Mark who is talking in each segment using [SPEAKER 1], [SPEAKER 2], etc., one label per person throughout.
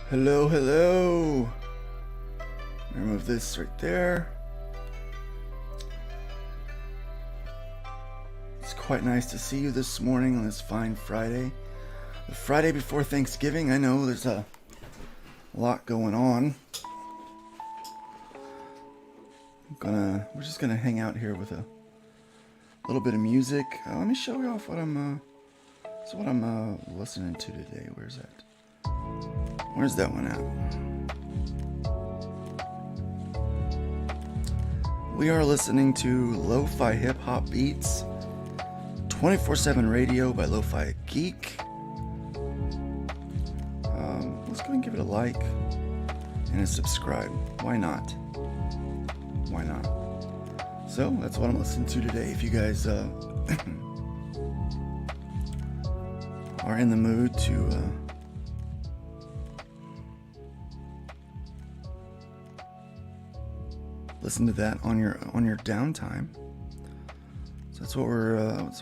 [SPEAKER 1] Hello, hello. Remove this right there. It's quite nice to see you this morning on this fine Friday. The Friday before Thanksgiving. I know there's a lot going on. We're just gonna hang out here with a little bit of music. Let me show you off what I'm listening to today. Where's that? Where's that one at? We are listening to Lo-Fi Hip Hop Beats, 24/7 Radio by Lo-Fi Geek. Let's go and give it a like and a subscribe. Why not? Why not? So that's what I'm listening to today. If you guys are in the mood to listen to that on your downtime. So that's what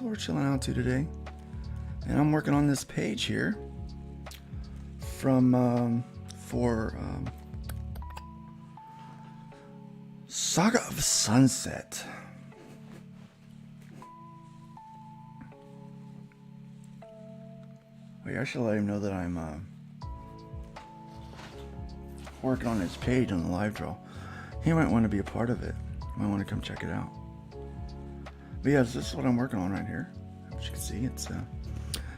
[SPEAKER 1] we're chilling out to today. And I'm working on this page here for Saga of Sunset. Wait, I should let him know that I'm working on his page on the live draw. He might want to be a part of it. He might want to come check it out. But yeah, this is what I'm working on right here. As you can see, it's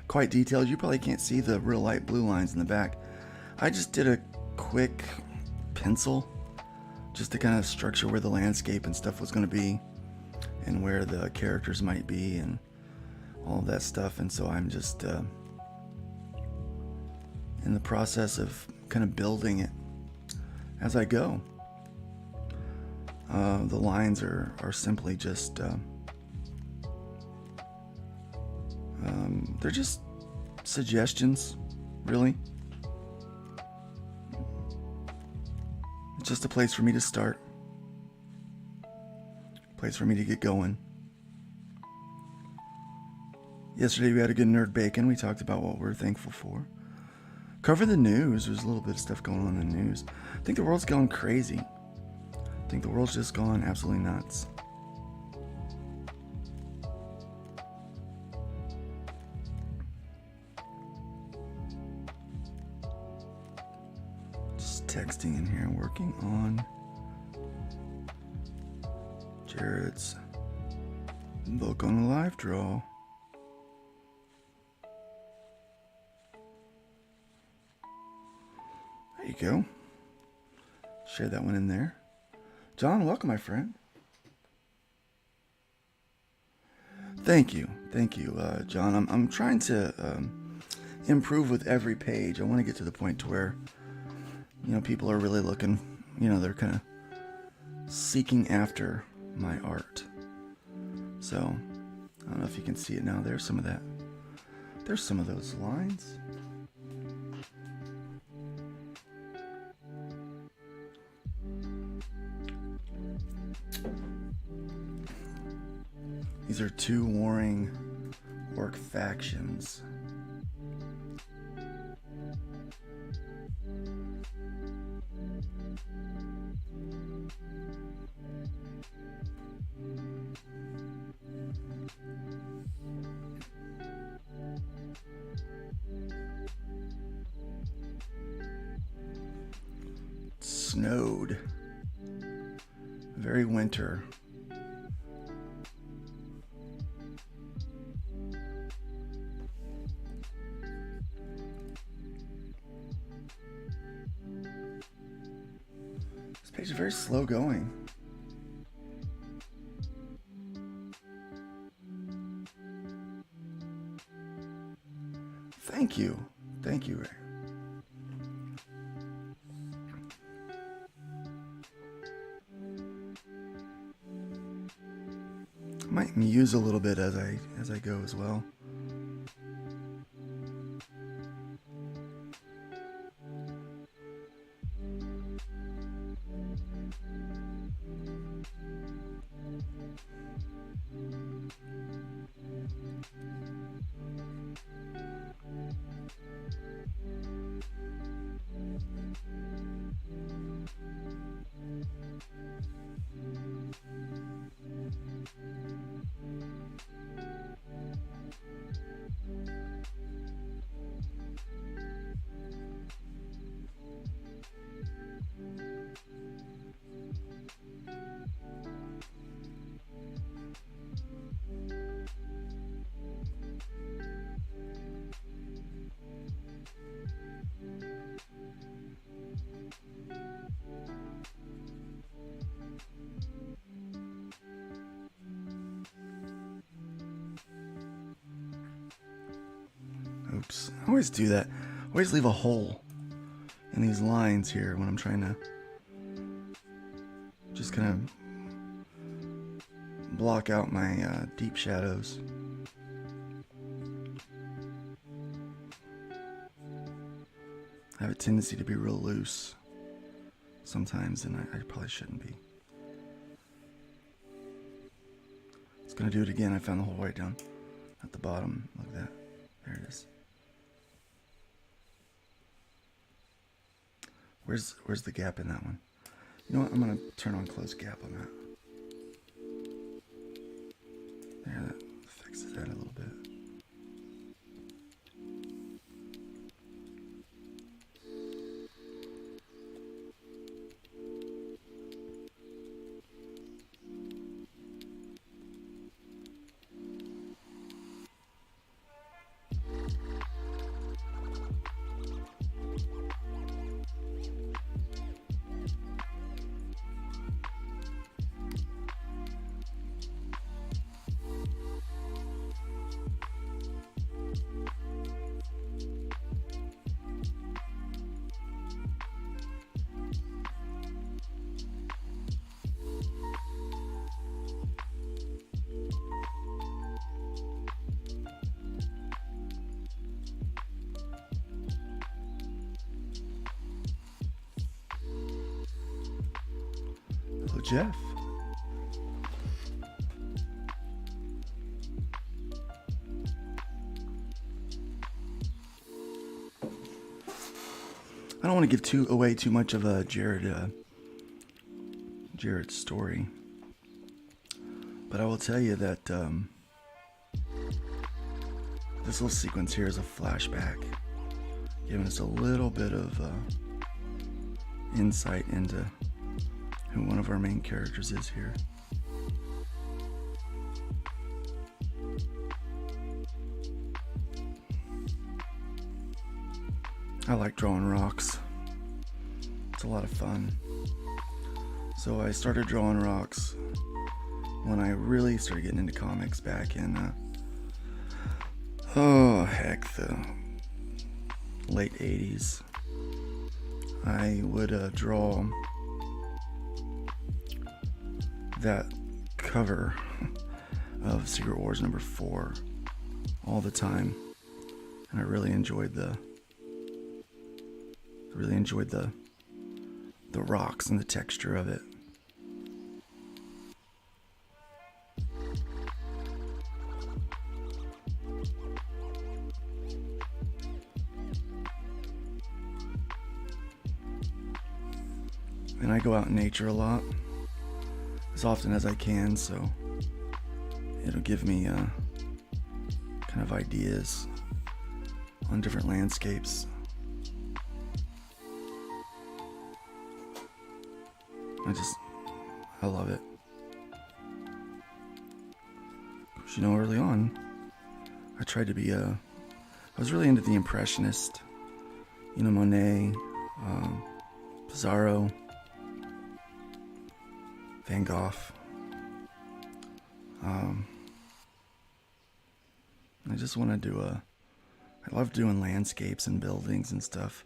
[SPEAKER 1] quite detailed. You probably can't see the real light blue lines in the back. I just did a quick pencil just to kind of structure where the landscape and stuff was going to be and where the characters might be and all of that stuff. And so I'm just in the process of kind of building it as I go. The lines are simply just they're just suggestions, really. It's just a place for me to start, a place for me to get going. Yesterday we had a good nerd bacon. We talked about what we're thankful for. Cover the news. There's a little bit of stuff going on in the news. I think the world's going crazy. I think the world's just gone absolutely nuts. Just texting in here, working on Jared's book on the live draw. There you go. Share that one in there. John, welcome, my friend. Thank you, John. I'm trying to improve with every page. I want to get to the point to where, people are really looking. They're kind of seeking after my art. So I don't know if you can see it now. There's some of that. There's some of those lines. These are two warring orc factions. Snowed. Very winter. This page is very slow going. Thank you. Thank you, Ray. Might muse a little bit as I go as well. Oops, I always do that. I always leave a hole in these lines here when I'm trying to just kind of block out my deep shadows. I have a tendency to be real loose sometimes, and I probably shouldn't be. It's gonna do it again. I found the hole right down at the bottom. Look at that. There it is. Where's the gap in that one? You know what? I'm gonna turn on close gap on that. There, that fixes that a little bit. Hello, Jeff. I don't want to give away too much of a Jared's story, but I will tell you that this little sequence here is a flashback, giving us a little bit of insight into who one of our main characters is here. I like drawing rocks. It's a lot of fun. So I started drawing rocks when I really started getting into comics back in the late 80s. I would draw that cover of Secret Wars number 4 all the time, and I really enjoyed the rocks and the texture of it. And I go out in nature a lot, as often as I can, so it'll give me kind of ideas on different landscapes. I love it. Because, early on, I tried to be I was really into the Impressionist, Monet, Pissarro, Van Gogh. I just want to I love doing landscapes and buildings and stuff.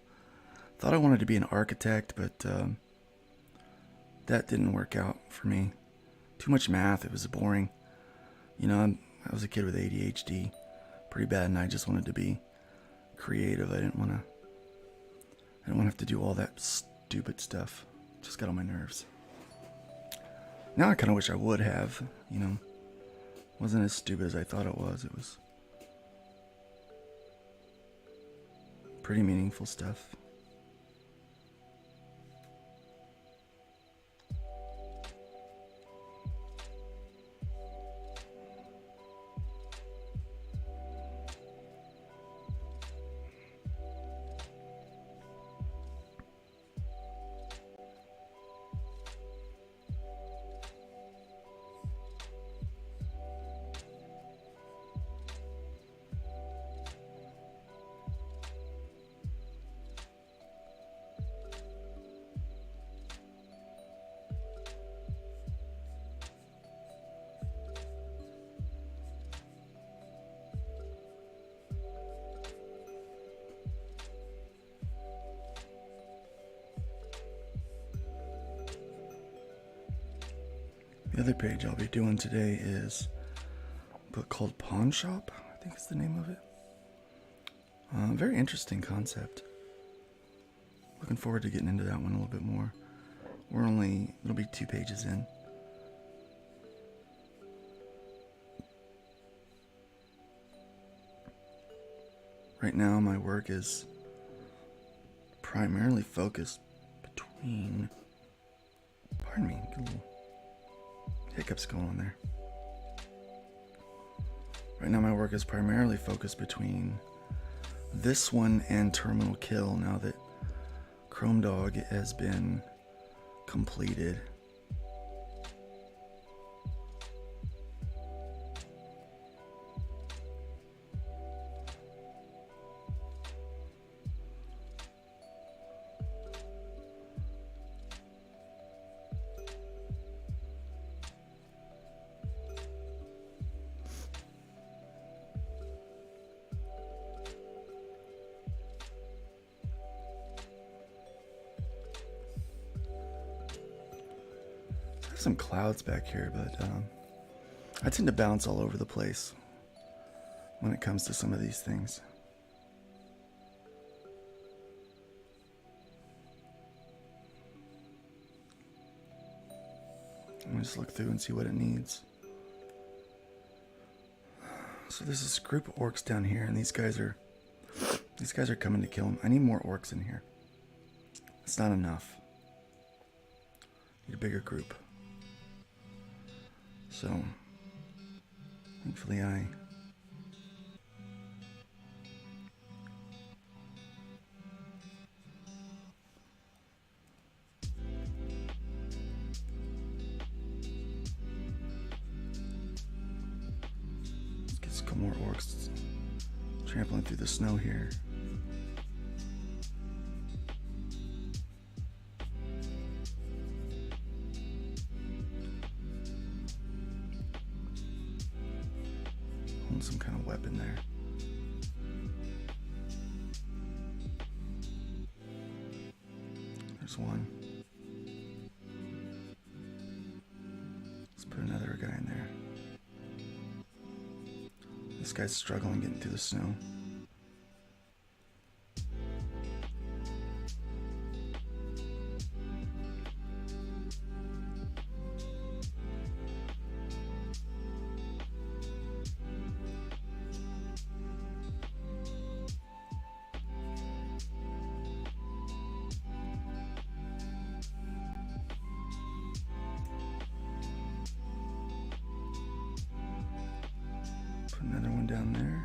[SPEAKER 1] Thought I wanted to be an architect, but that didn't work out for me. Too much math, it was boring. I was a kid with ADHD, pretty bad, and I just wanted to be creative. I didn't want to have to do all that stupid stuff. Just got on my nerves. Now I kind of wish I would have, wasn't as stupid as I thought it was. It was pretty meaningful stuff. The other page I'll be doing today is a book called Pawn Shop, I think is the name of it. Very interesting concept. Looking forward to getting into that one a little bit more. It'll be 2 pages in. Right now my work is primarily focused between, pardon me, get a little hiccups going on there. Right now my work is primarily focused between this one and Terminal Kill, now that Chrome Dog has been completed. Some clouds back here, but I tend to bounce all over the place when it comes to some of these things. I'm gonna just look through and see what it needs. So there's this group of orcs down here, and these guys are coming to kill him. I need more orcs in here. It's not enough. Need a bigger group. So, thankfully let's get a couple more orcs trampling through the snow here. Some kind of weapon there. There's one. Let's put another guy This guy's struggling getting through the snow. Put another one down there.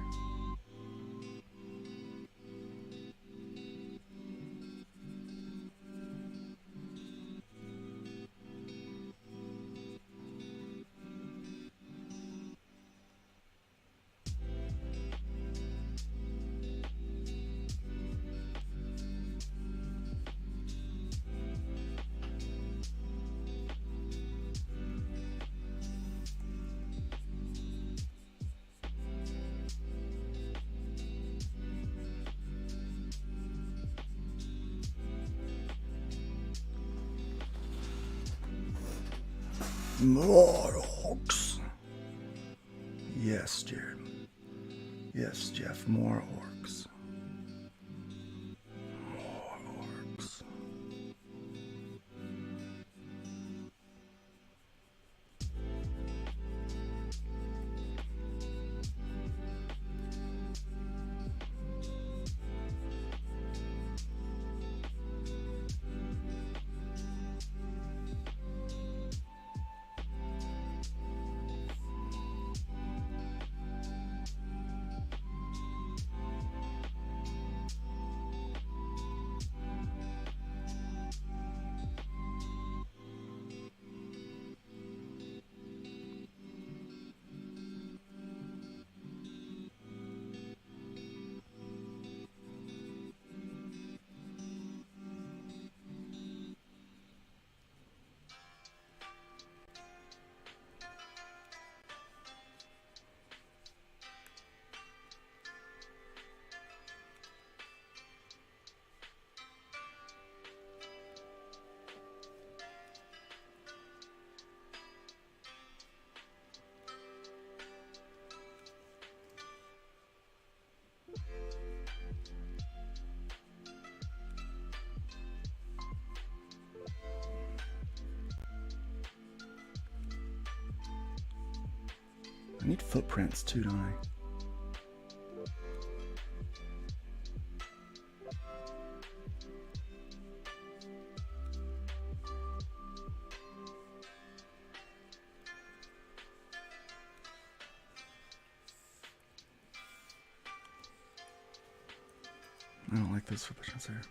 [SPEAKER 1] More orcs. Yes, Jared. Yes, Jeff. More orcs. More orcs. I need footprints too, don't I? I don't like those footprints there.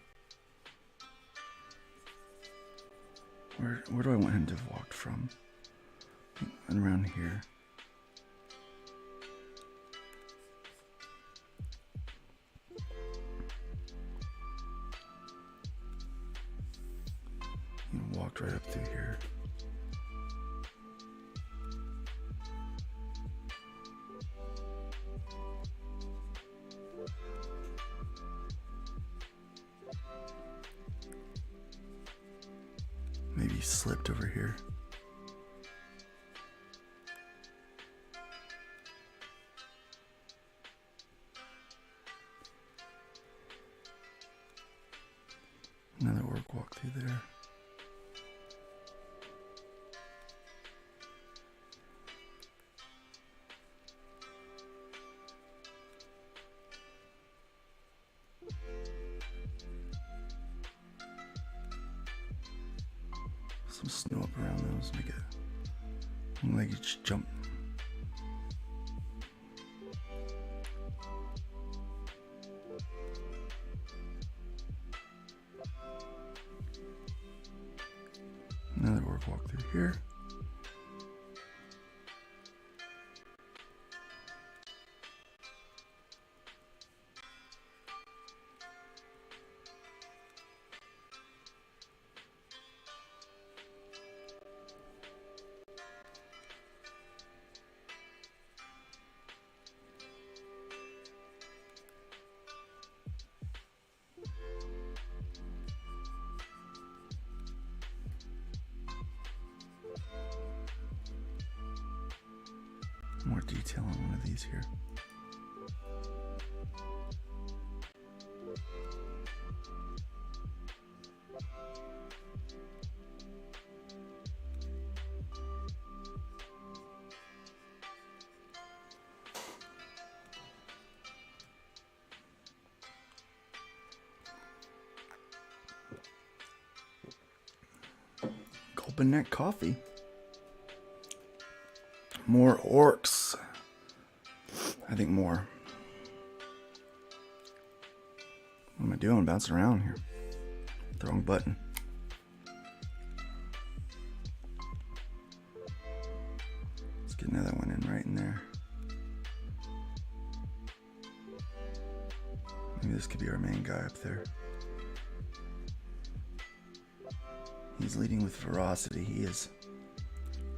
[SPEAKER 1] Where do I want him to have walked from? And around here. He walked right up through here. Maybe he slipped over here. Another orc walked through there. Some snow up around those, make it look like you just jump. Another orc walk through here. More detail on one of these here. Open neck coffee. More orcs. I think more. What am I doing? Bouncing around here. The wrong button. Let's get another one in right in there. Maybe this could be our main guy up there. He's leading with ferocity. He is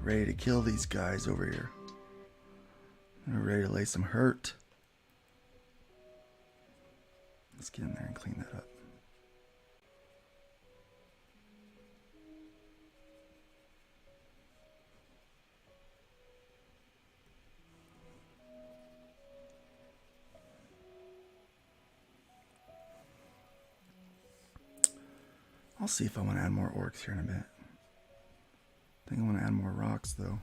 [SPEAKER 1] ready to kill these guys over here. They're ready to lay some hurt. Let's get in there and clean that up. I'll see if I want to add more orcs here in a bit. I think I want to add more rocks though.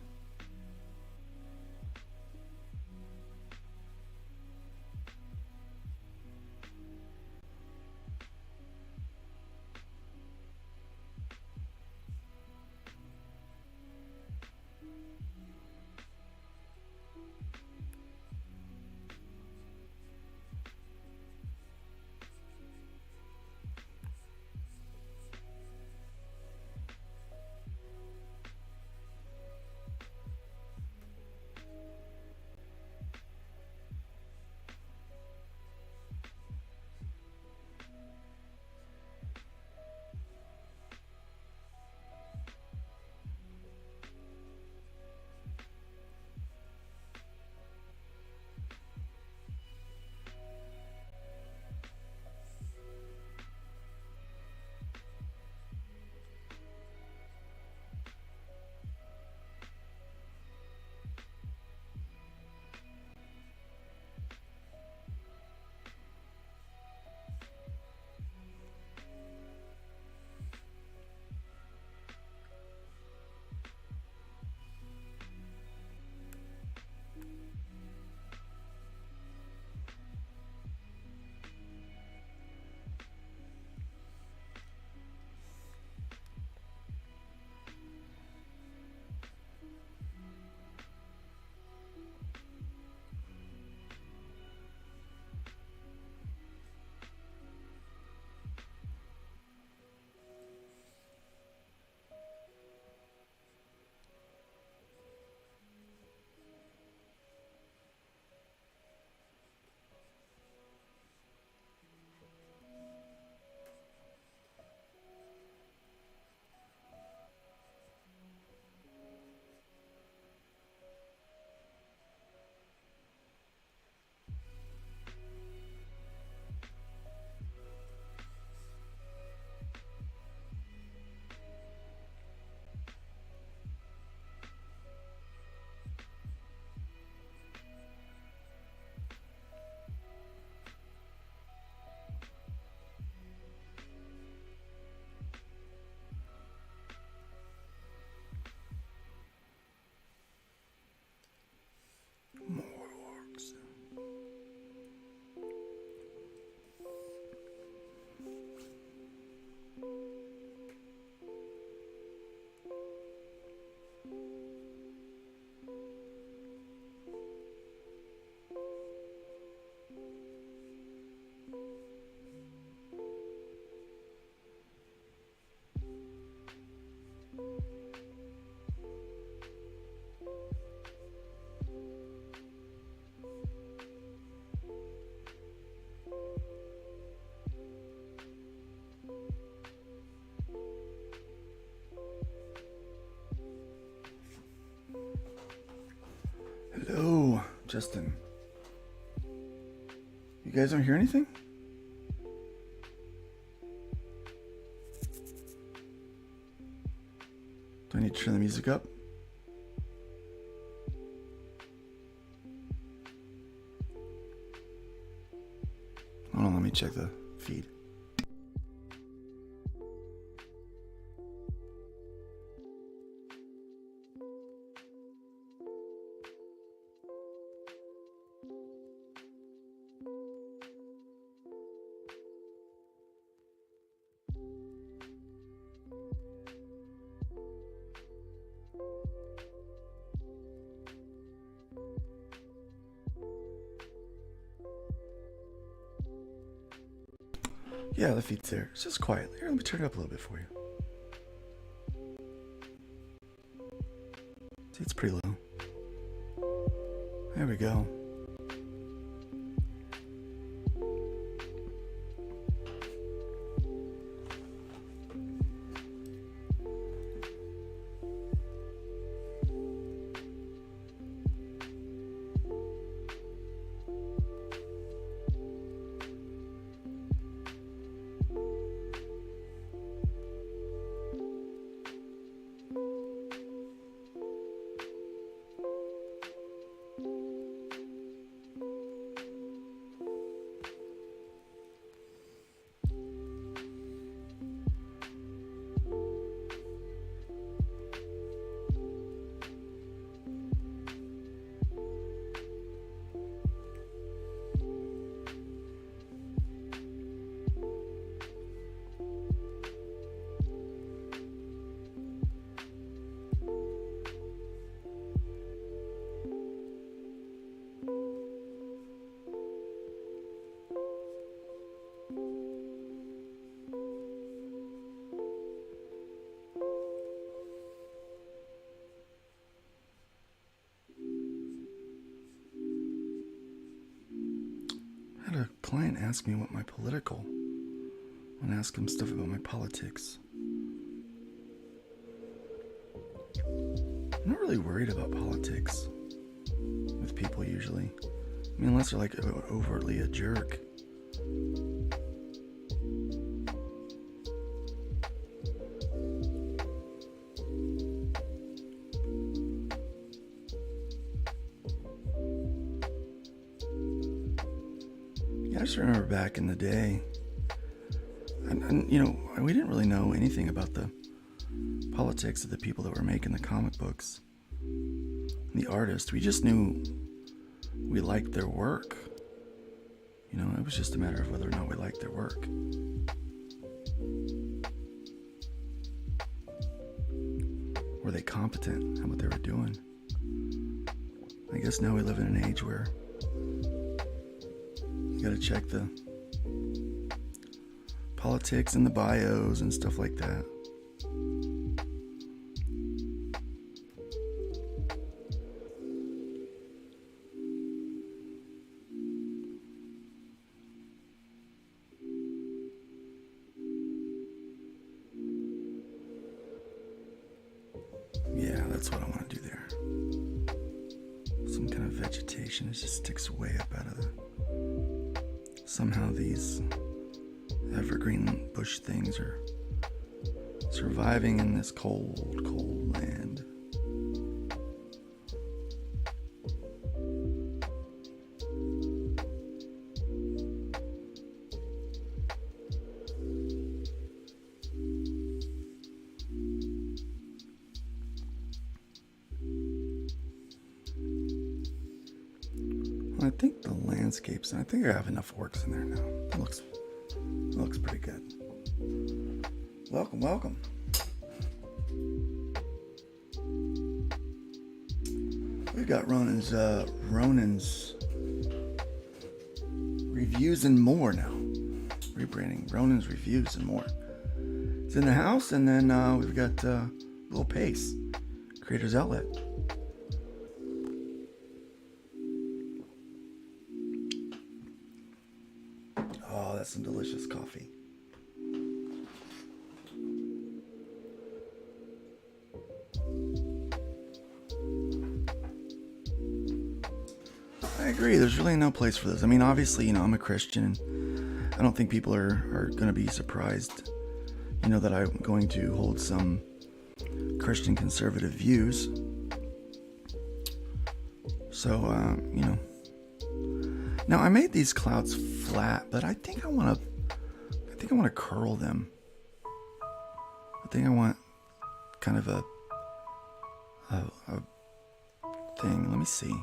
[SPEAKER 1] Hello, Justin. You guys don't hear anything? Do I need to turn the music up? Hold on, let me check the feed. Yeah, the feed's there. It's just quiet. Here, let me turn it up a little bit for you. See, it's pretty low. There we go. I had a client ask me what my political. I want to ask him stuff about my politics. I'm not really worried about politics with people usually. I mean, unless they're like overtly a jerk. Yeah, I just remember back in the day, and you know, we didn't really know anything about the politics of the people that were making the comic books, the artists. We just knew we liked their work. You know, it was just a matter of whether or not we liked their work. Were they competent at what they were doing? I guess now we live in an age where you gotta check the politics and the bios and stuff like that. Yeah, that's what I want to do there. Some kind of vegetation that just sticks way up out of the... Somehow these evergreen bush things are surviving in this cold, cold land. I think the landscapes, and I think I have enough orcs in there now. It looks pretty good. Welcome, welcome. We've got Ronan's reviews and more now. Rebranding Ronan's reviews and more. It's in the house, and then we've got Little Pace, Creators Outlet. Oh, that's some delicious coffee. I agree. There's really no place for this. I mean, obviously, you know, I'm a Christian. I don't think people are going to be surprised, you know, that I'm going to hold some Christian conservative views. So, you know. Now, I made these clouds flat, but I think I want to curl them. I think I want kind of a thing. Let me see.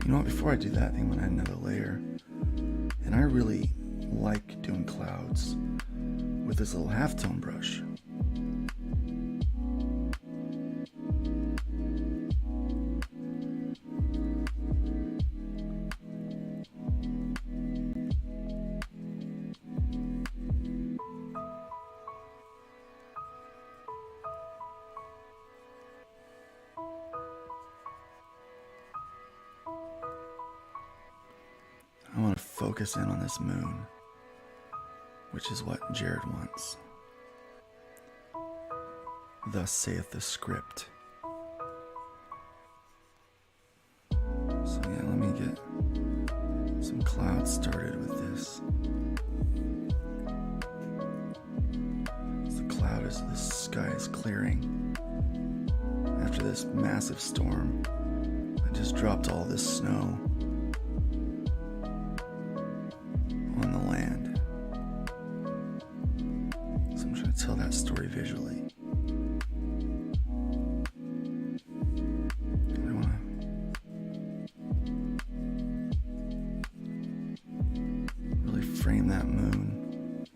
[SPEAKER 1] You know what, before I do that, I think I'm going to add another layer. And I really like doing clouds with this little halftone brush. I want to focus in on this moon, which is what Jared wants. Thus saith the script. So yeah, let me get some clouds started with this. So the cloud is, the sky is clearing. After this massive storm, I just dropped all this snow on the land. So I'm trying to tell that story visually. I want to really frame that moon.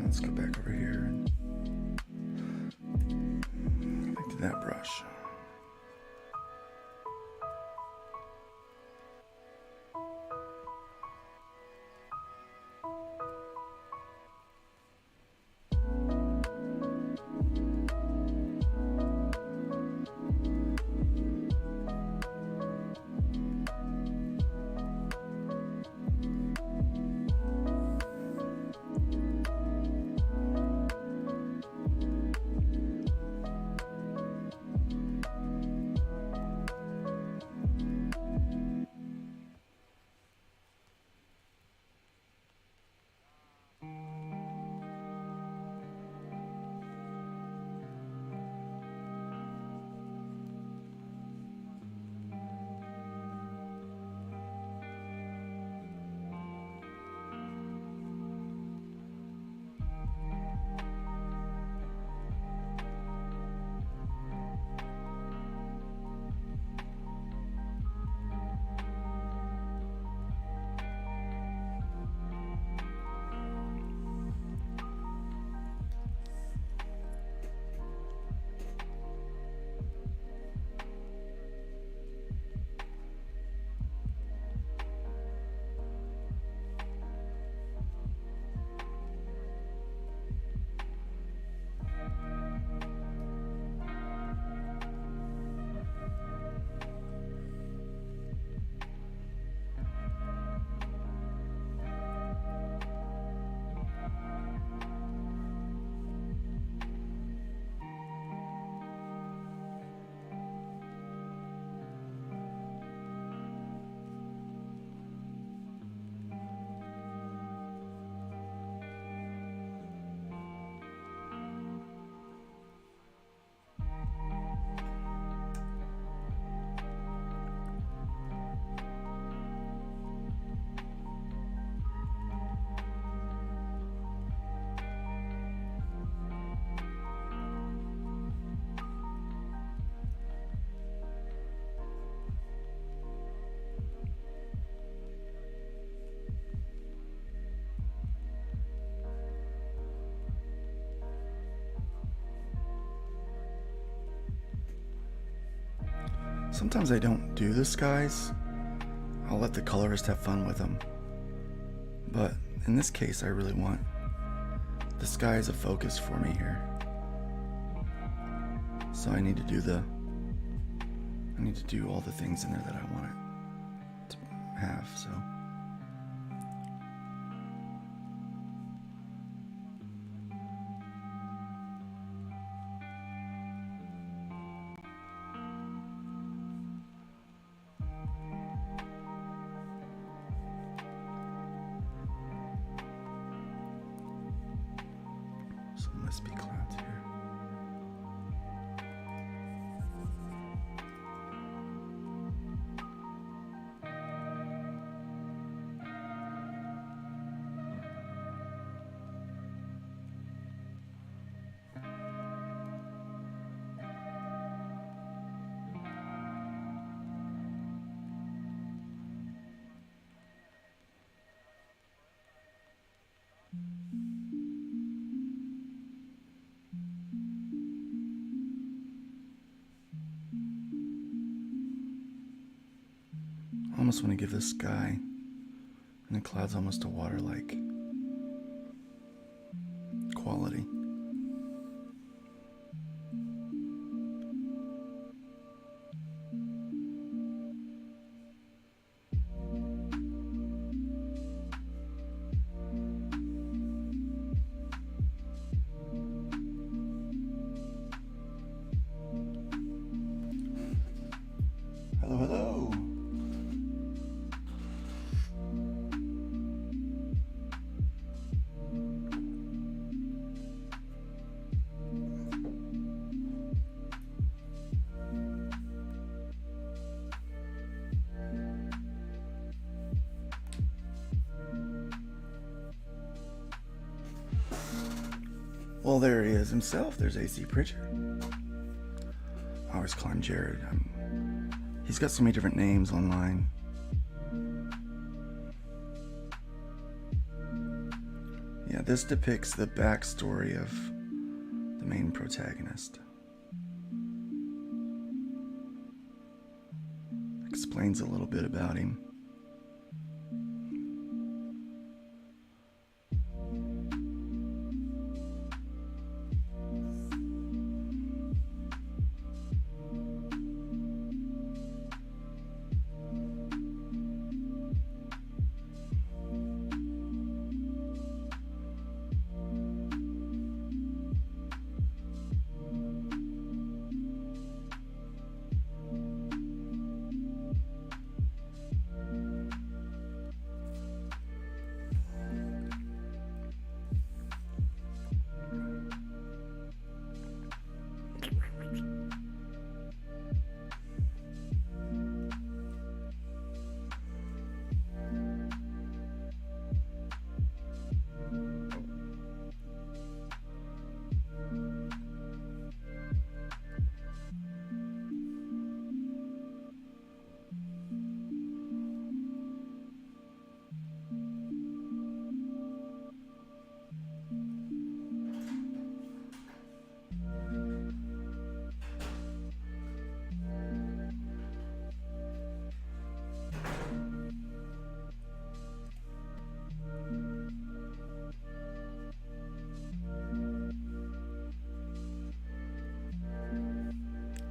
[SPEAKER 1] Let's go back over here and back to that brush. Sometimes I don't do the skies. I'll let the colorist have fun with them. But in this case, I really want the sky as a focus for me here. So I need to do all the things in there that I want it to have, so. Must be clouds here. almost want to give this sky and the clouds almost a water-like quality. Hello, hello. Well, there he is himself. There's AC Pritchard. I always call him Jared. He's got so many different names online. Yeah, this depicts the backstory of the main protagonist. Explains a little bit about him.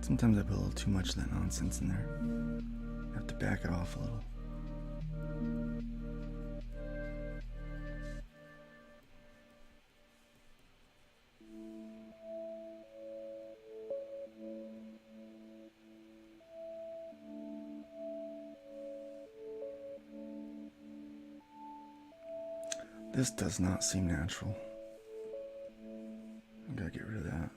[SPEAKER 1] Sometimes I put a little too much of that nonsense in there. I have to back it off a little. This does not seem natural. I gotta get rid of that.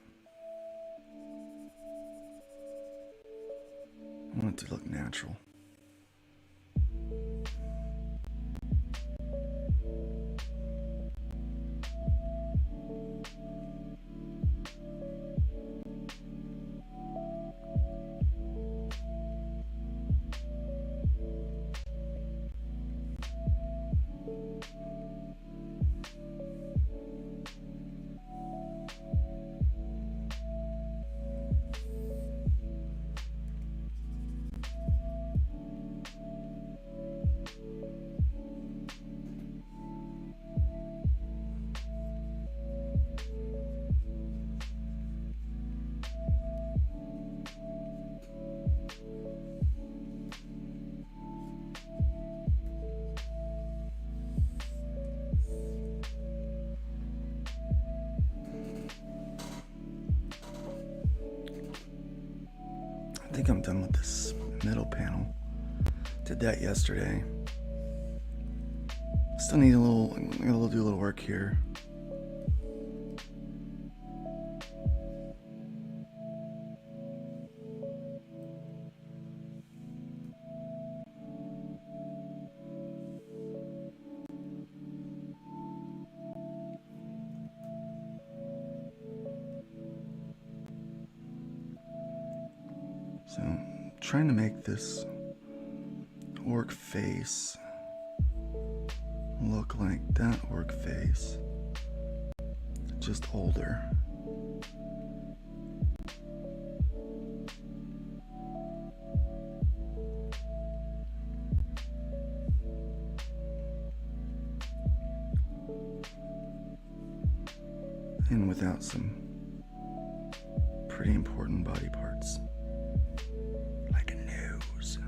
[SPEAKER 1] I want it to look natural. I think I'm done with this middle panel. Did that yesterday. Still need I'm gonna do a little work here. So I'm trying to make this orc face look like that orc face, just older. and without some pretty important body parts, like a nose.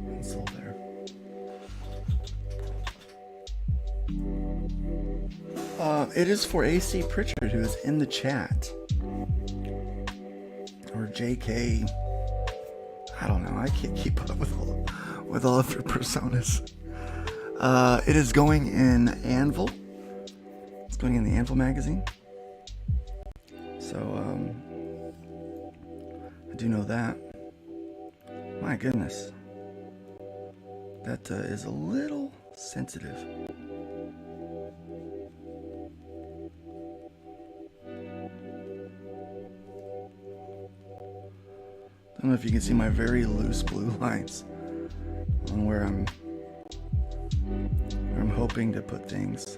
[SPEAKER 1] Pencil there. It is for AC Pritchard, who is in the chat. Or JK. I don't know. I can't keep up with all of your personas. It is going in Anvil. It's going in the Anvil magazine. So, I do know that. My goodness. That is a little sensitive. I don't know if you can see my very loose blue lines on where I'm hoping to put things.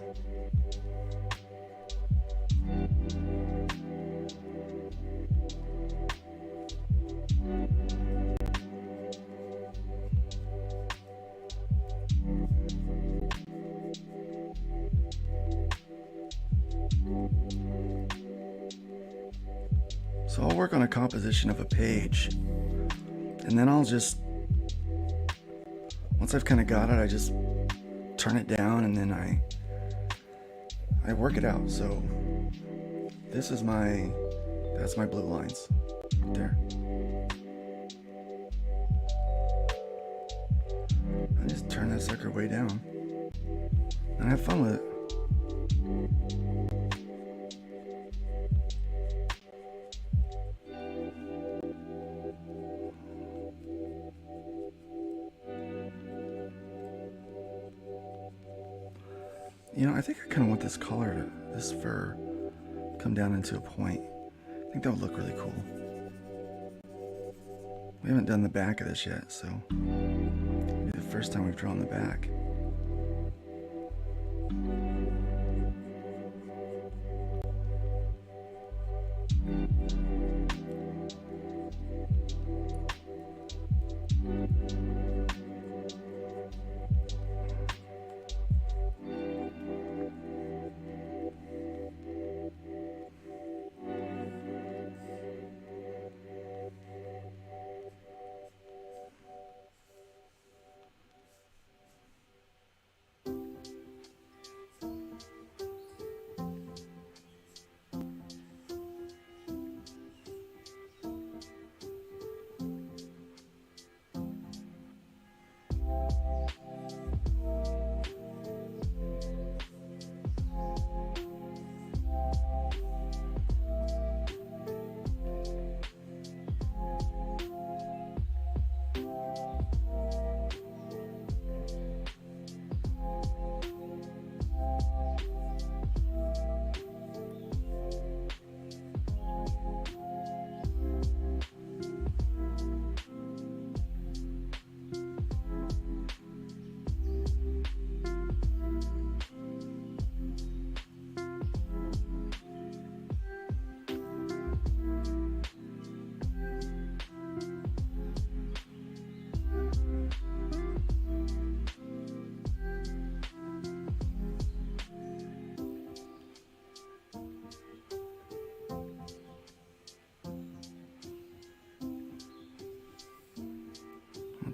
[SPEAKER 1] So I'll work on a composition of a page, and then I'll just, once I've kind of got it, I just turn it down, and then I work it out. So this is that's my blue lines right there. I just turn that sucker way down and have fun with it. You know, I think I kind of want this collar, this fur, come down into a point. I think that would look really cool. We haven't done the back of this yet, so it'll be the first time we've drawn the back.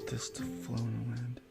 [SPEAKER 1] this to flow in the wind.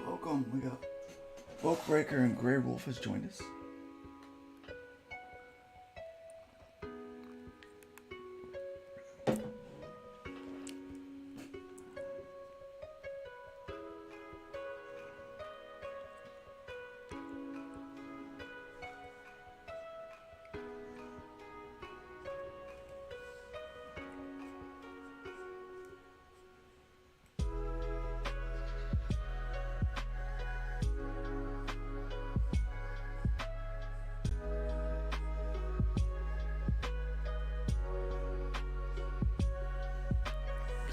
[SPEAKER 1] Welcome, we got Bulkbreaker and Grey Wolf has joined us.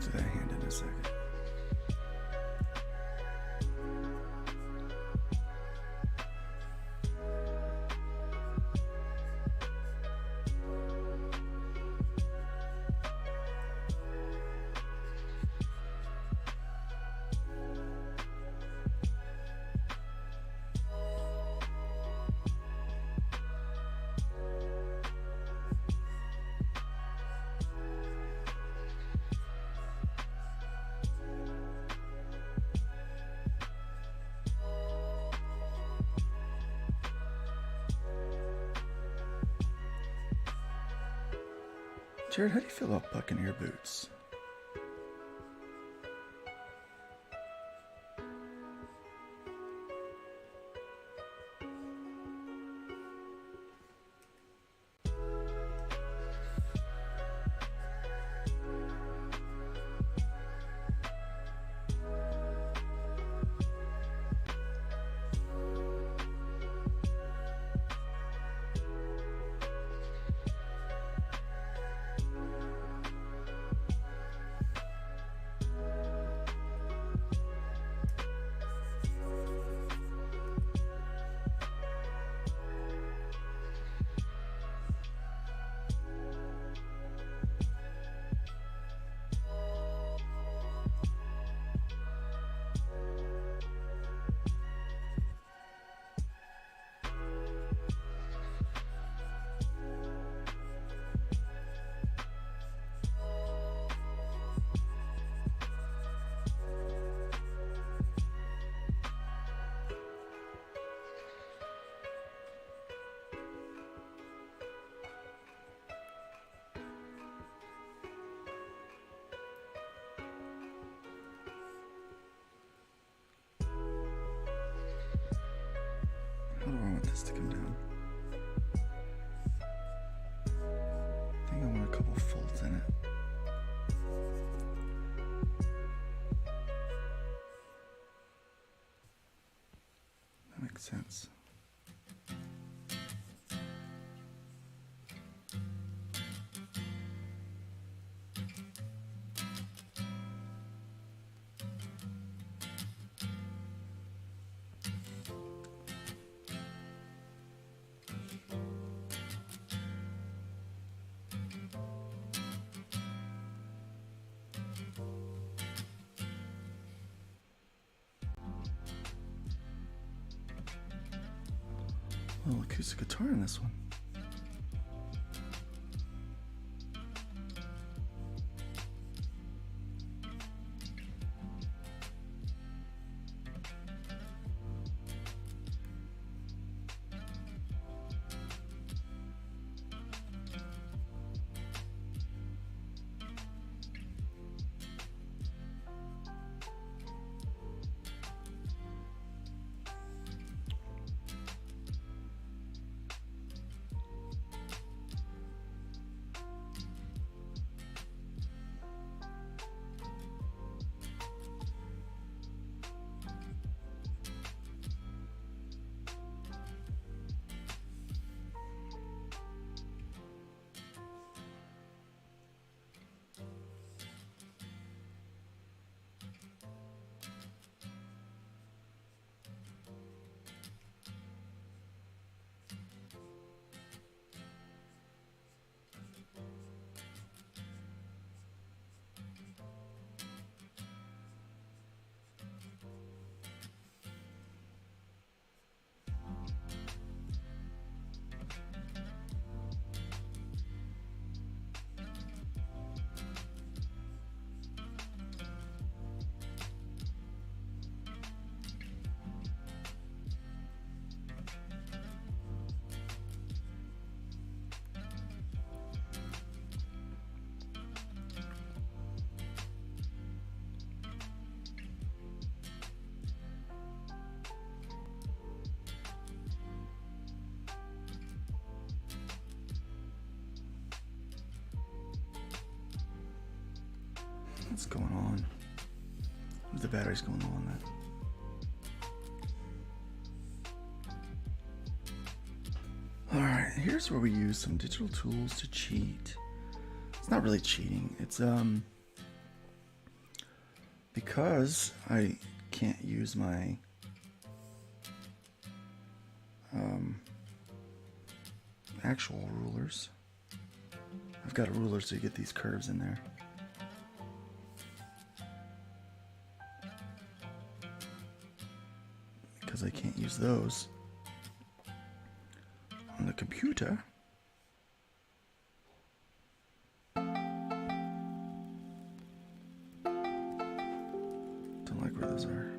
[SPEAKER 1] To that hand in a second. Jared, how do you feel about Buccaneer boots? How do I want this to come down? I think I want a couple folds in it. That makes sense. A little acoustic guitar in this one. What's going on? The battery's going low on that. Alright, here's where we use some digital tools to cheat. It's not really cheating. It's because I can't use my actual rulers. I've got rulers to get these curves in there. Because I can't use those on the computer. Don't like where those are.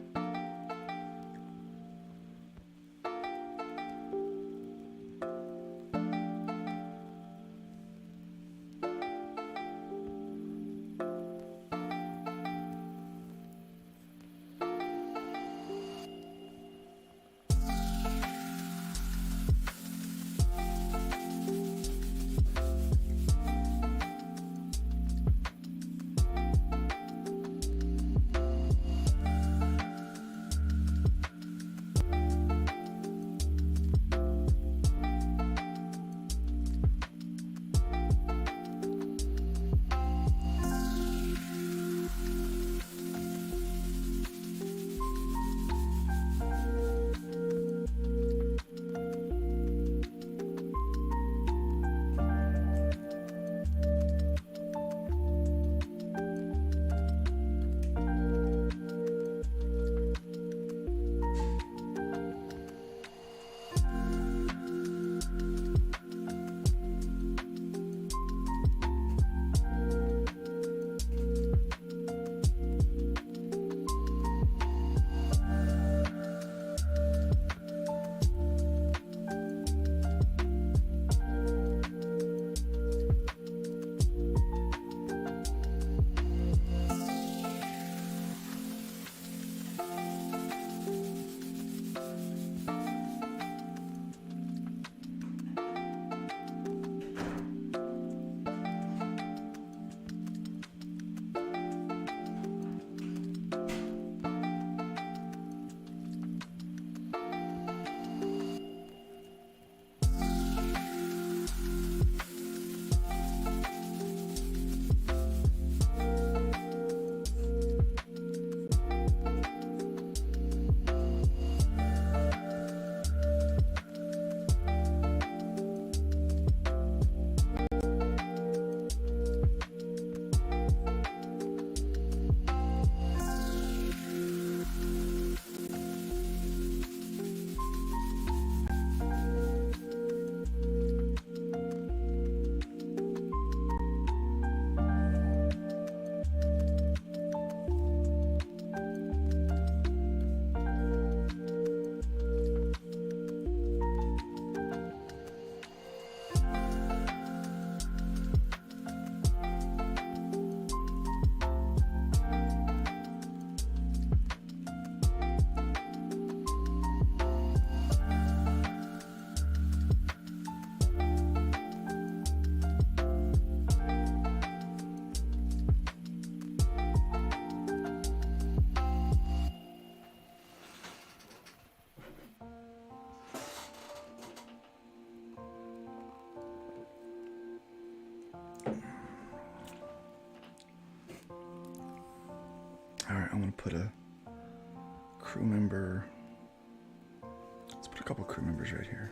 [SPEAKER 1] Alright, I'm gonna put a crew member. Let's put a couple crew members right here.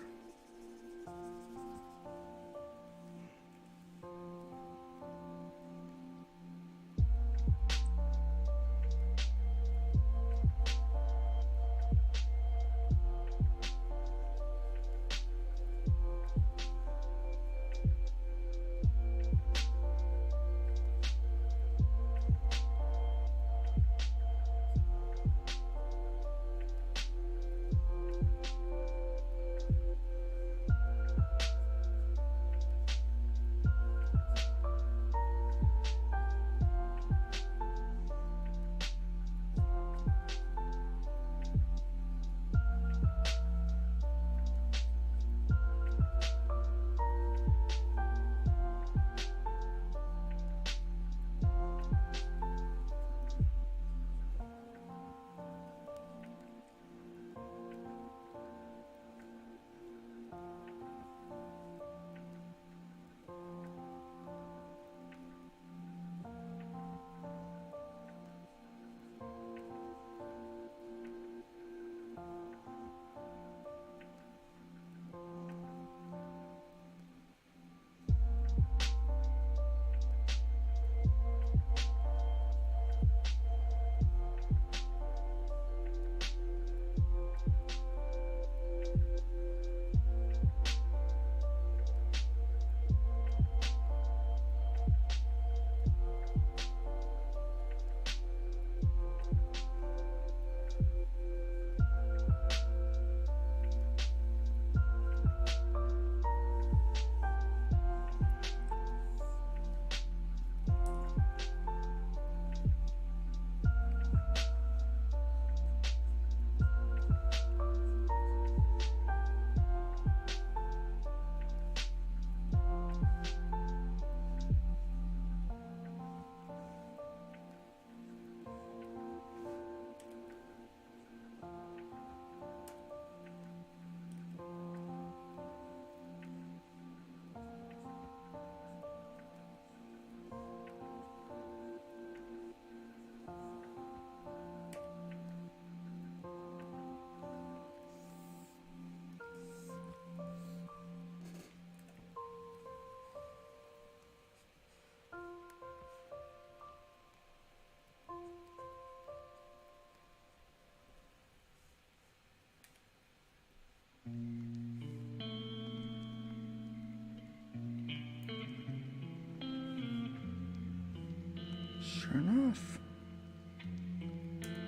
[SPEAKER 1] Sure enough,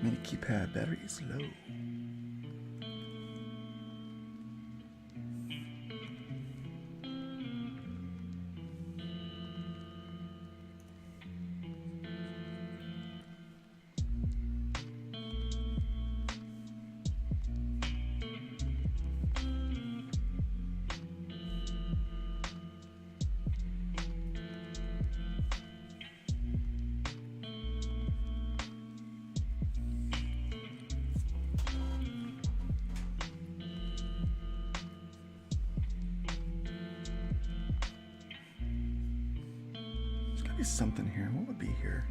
[SPEAKER 1] mini keypad battery is low. There's something here. What would be here?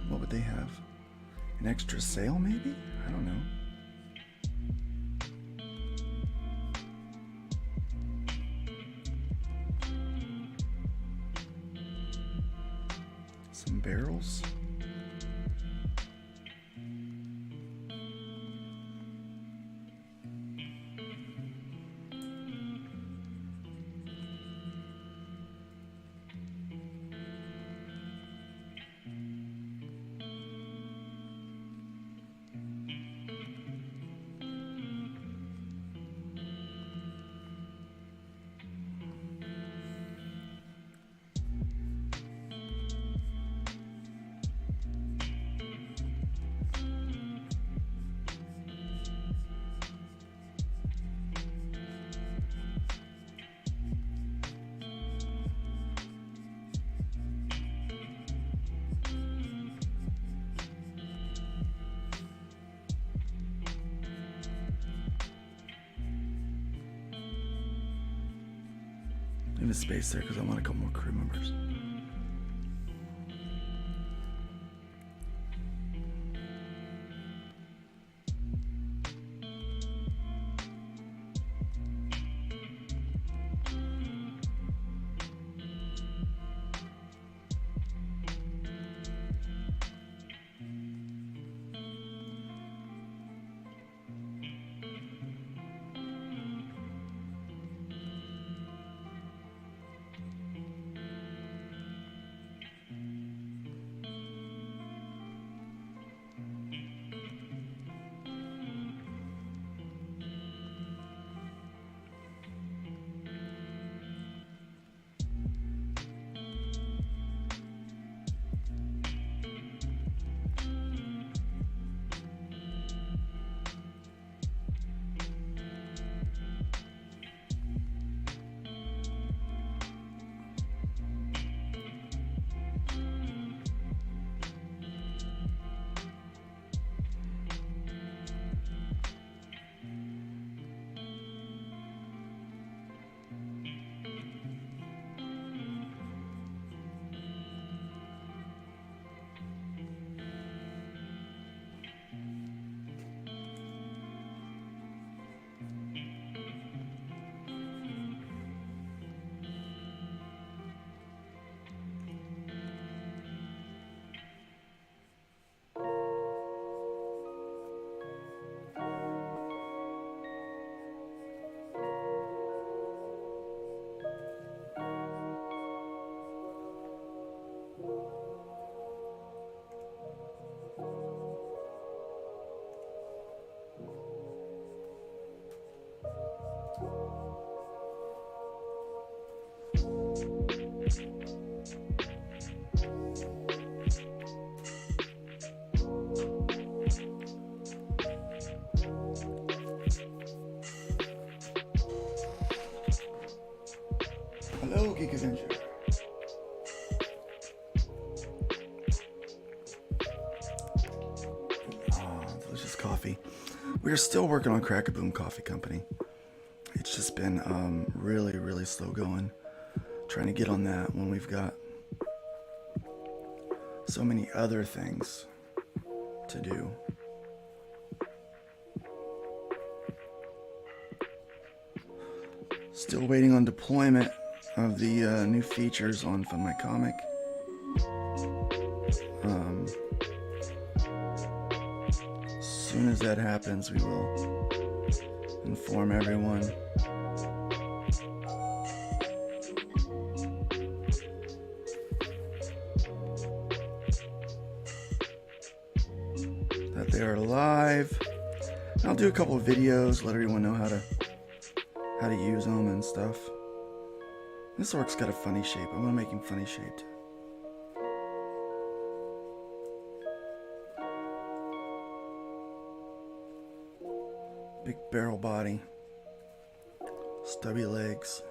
[SPEAKER 1] What would they have? An extra sail, maybe? I don't know. Some barrels. Leave a space there because I want a couple more crew members. Geek Avenger. Delicious coffee. We are still working on Crack-A-Boom Coffee Company. It's just been really, really slow going. Trying to get on that when we've got so many other things to do. Still waiting on deployment of the new features on Fund My Comic. As soon as that happens, we will inform everyone. That they are live. And I'll do a couple of videos, let everyone know how to use them and stuff. This orc's got a funny shape. I want to make him funny shaped. Big barrel body. Stubby legs.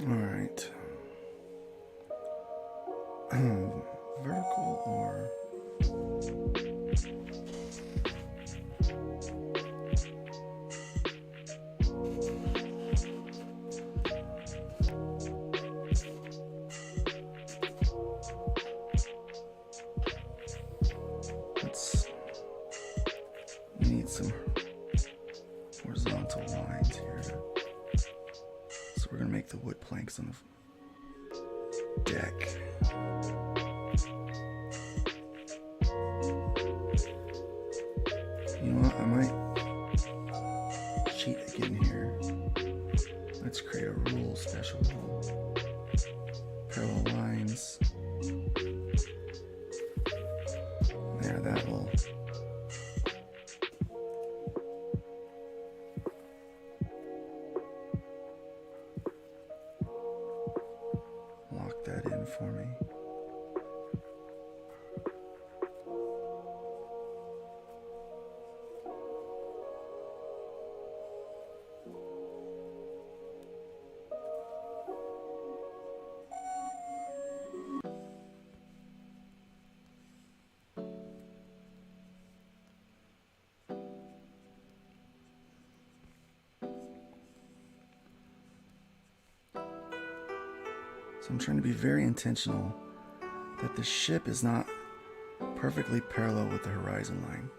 [SPEAKER 1] All right. Vertical or we need some horizontal lines here. So we're gonna make the wood planks on the deck. You know what? I might cheat again here. Let's create a rule, special rule. Parallel lines. There, that will. Lock that in for me. So I'm trying to be very intentional that the ship is not perfectly parallel with the horizon line.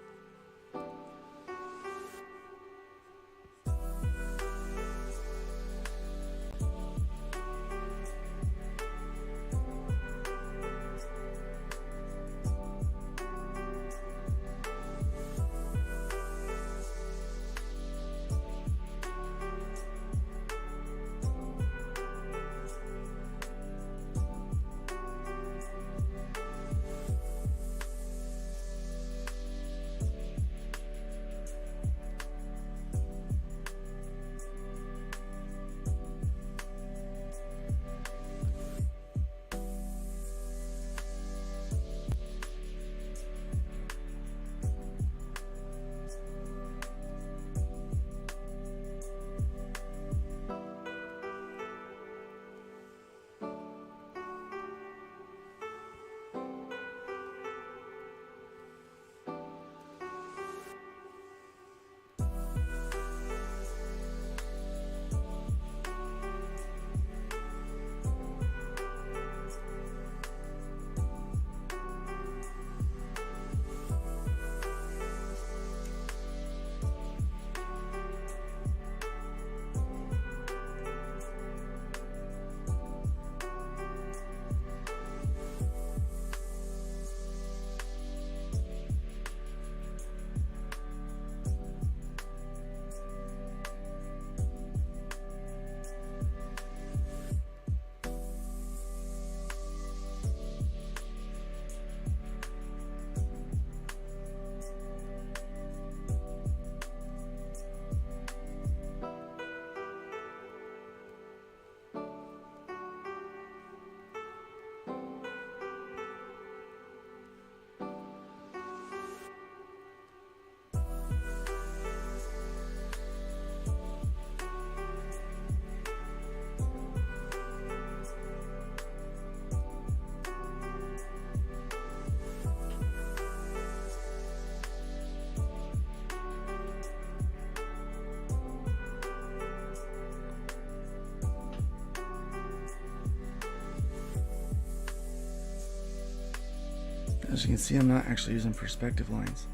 [SPEAKER 1] As you can see, I'm not actually using perspective lines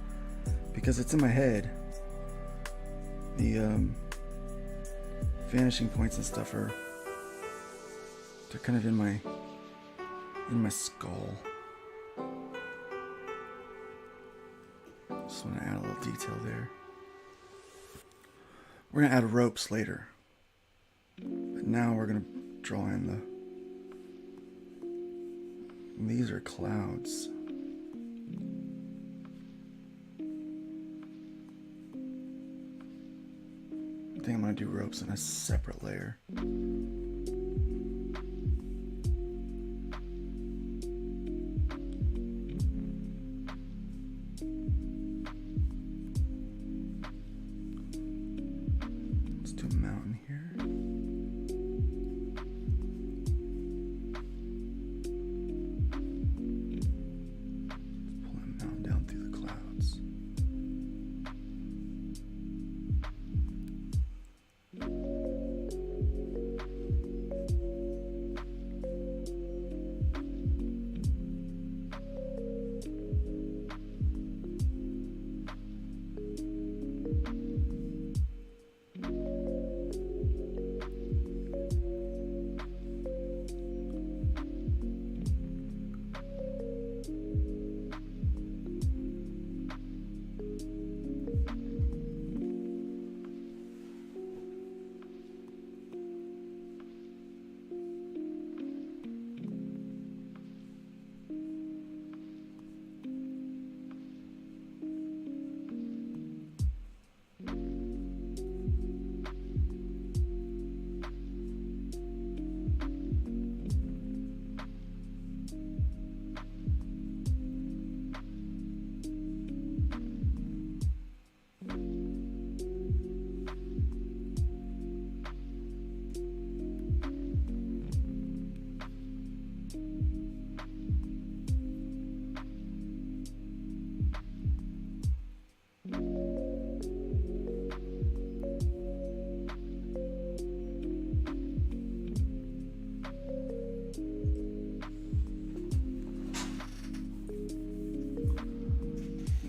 [SPEAKER 1] because it's in my head. The vanishing points and stuff they're kind of in my skull. Just want to add a little detail there. We're going to add ropes later. But now we're going to draw in these are clouds. I think I'm going to do ropes in a separate layer. Let's do a mountain here. Let's pull that mountain down through the clouds.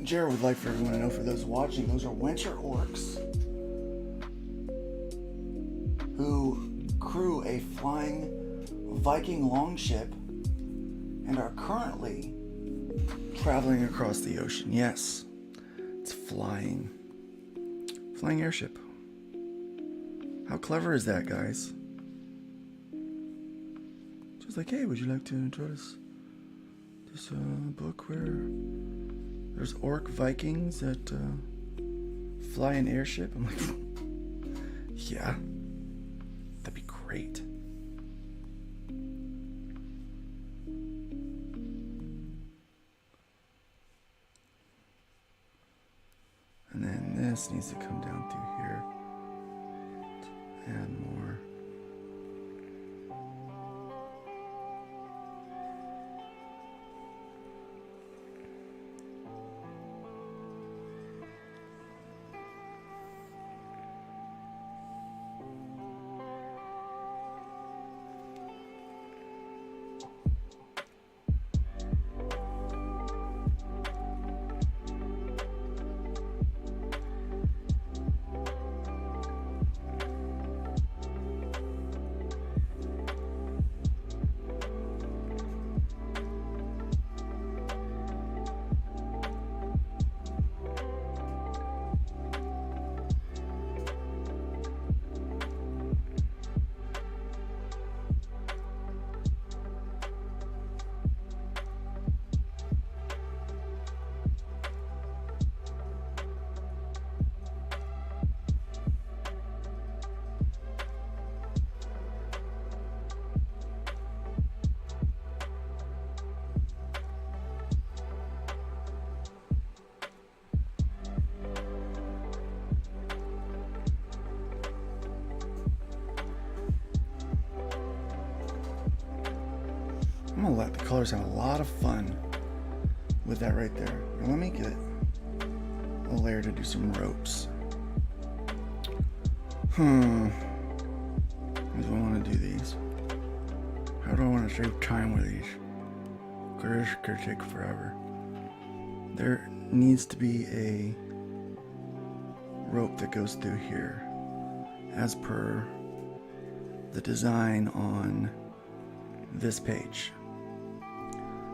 [SPEAKER 1] Jared would like for everyone to know, for those watching, those are winter orcs who crew a flying Viking longship and are currently traveling across the ocean. Yes, it's flying airship. How clever is that, guys? Just like, hey, would you like to enjoy this book where there's orc Vikings that fly an airship? I'm like, yeah, that'd be great. And then this needs to come down through here to add more. I'm gonna let the colors have a lot of fun with that right there. Now let me get a layer to do some ropes. How do I want to do these? How do I want to save time with these? Because this could take forever. There needs to be a rope that goes through here as per the design on this page.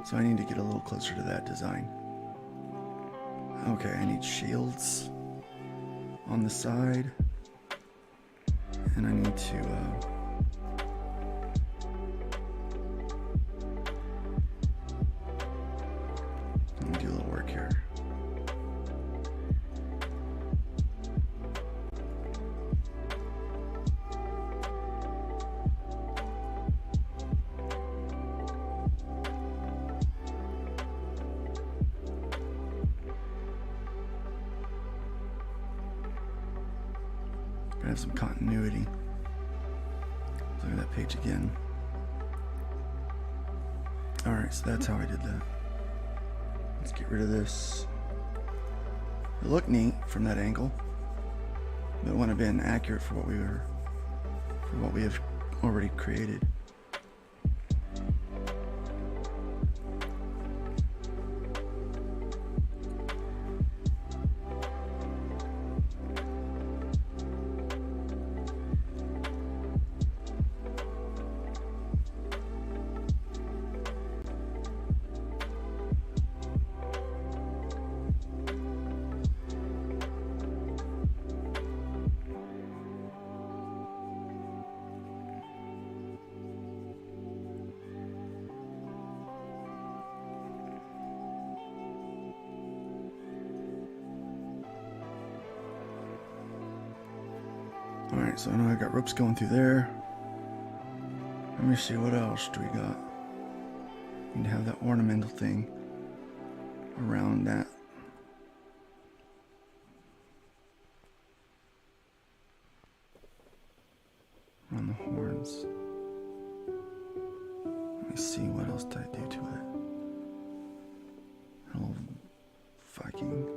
[SPEAKER 1] So I need to get a little closer to that design. Okay, I need shields on the side, and I need to let me do a little work here. Have some continuity. Look at that page again. Alright, so that's how I did that. Let's get rid of this. It looked neat from that angle, but it wouldn't have been accurate for what we have already created. Alright, so I know I got ropes going through there. Let me see, what else do we got? Need to have that ornamental thing around that. On the horns. Let me see, what else did I do to it? A little Viking.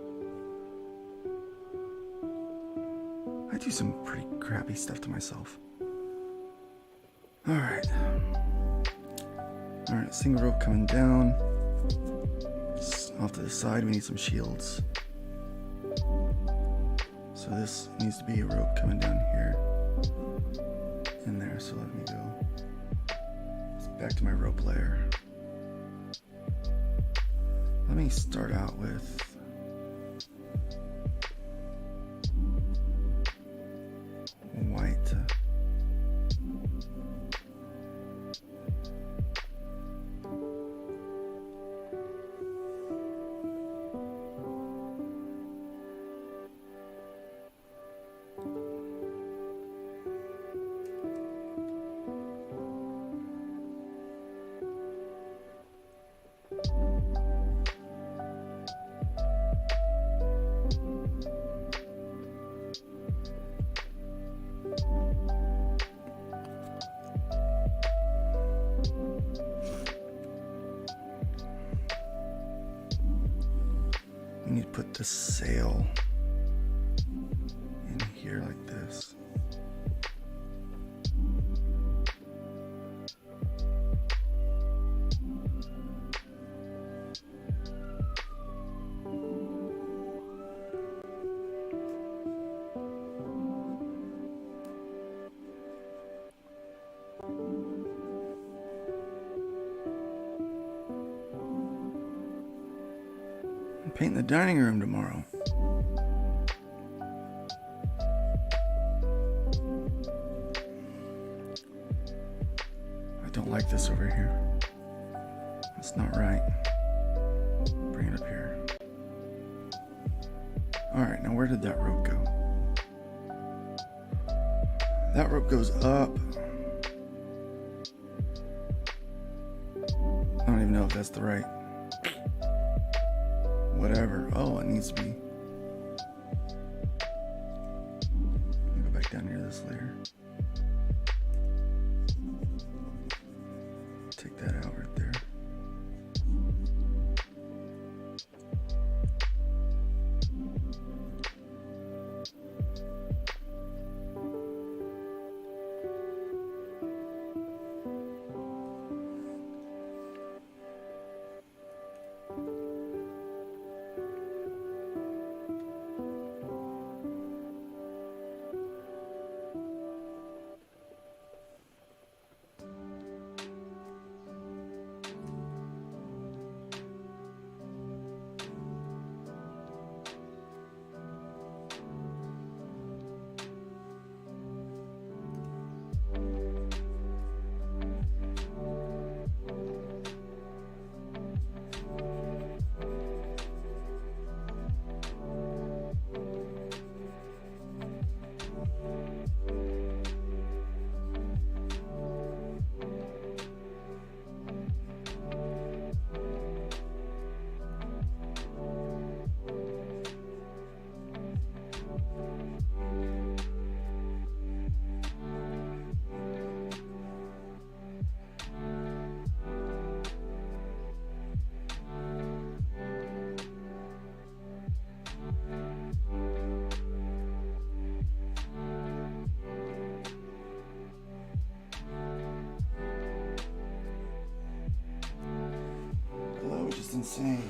[SPEAKER 1] I do some pretty crappy stuff to myself. Alright. Alright, single rope coming down. Off to the side, we need some shields. So this needs to be a rope coming down here. In there, so let me go. Back to my rope layer. Let me start out with white. We need to put the sail in here like this. Paint the dining room tomorrow. I don't like this over here. That's not right. Bring it up here. Alright, now where did that rope go? That rope goes up. I don't even know if that's the right. Whatever. Oh, it needs to be. Let me go back down near this layer. Take that out right there. insane.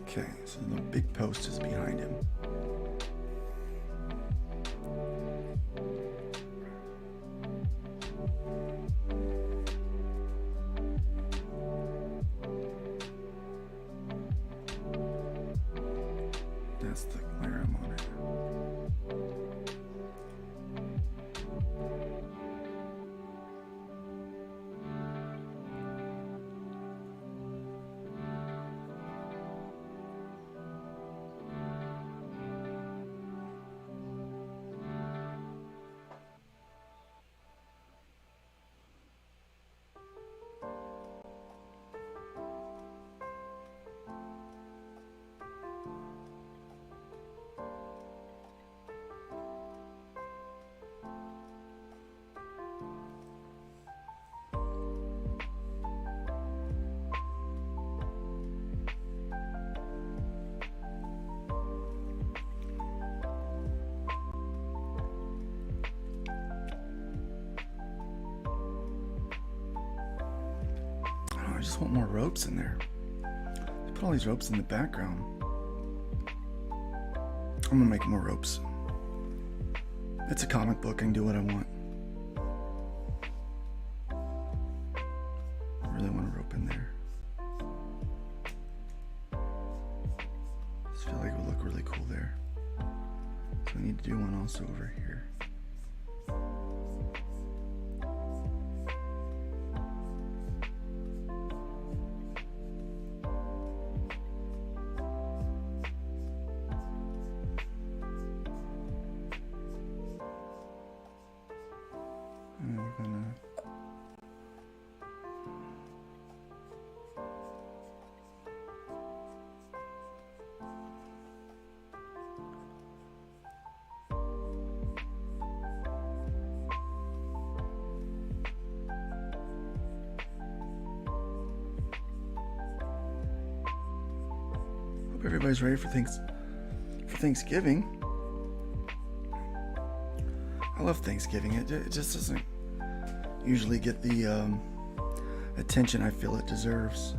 [SPEAKER 1] Okay, so the big post is behind him. That's the where I'm on it. I just want more ropes in there. They put all these ropes in the background. I'm gonna make more ropes. It's a comic book, I can do what I want. I really want a rope in there. I just feel like it would look really cool there. So I need to do one also over here. And we're gonna hope everybody's ready for Thanksgiving. I love Thanksgiving. It just doesn't usually get the attention I feel it deserves.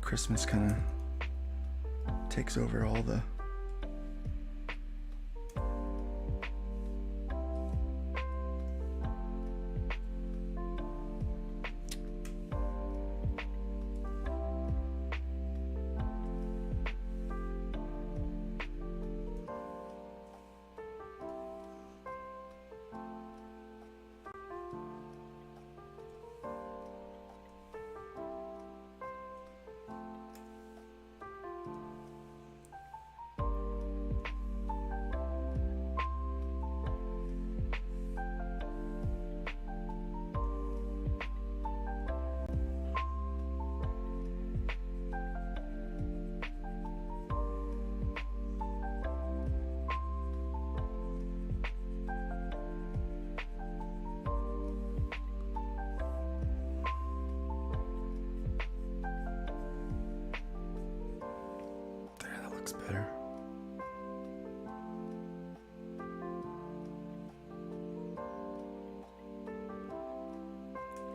[SPEAKER 1] Christmas kind of takes over all the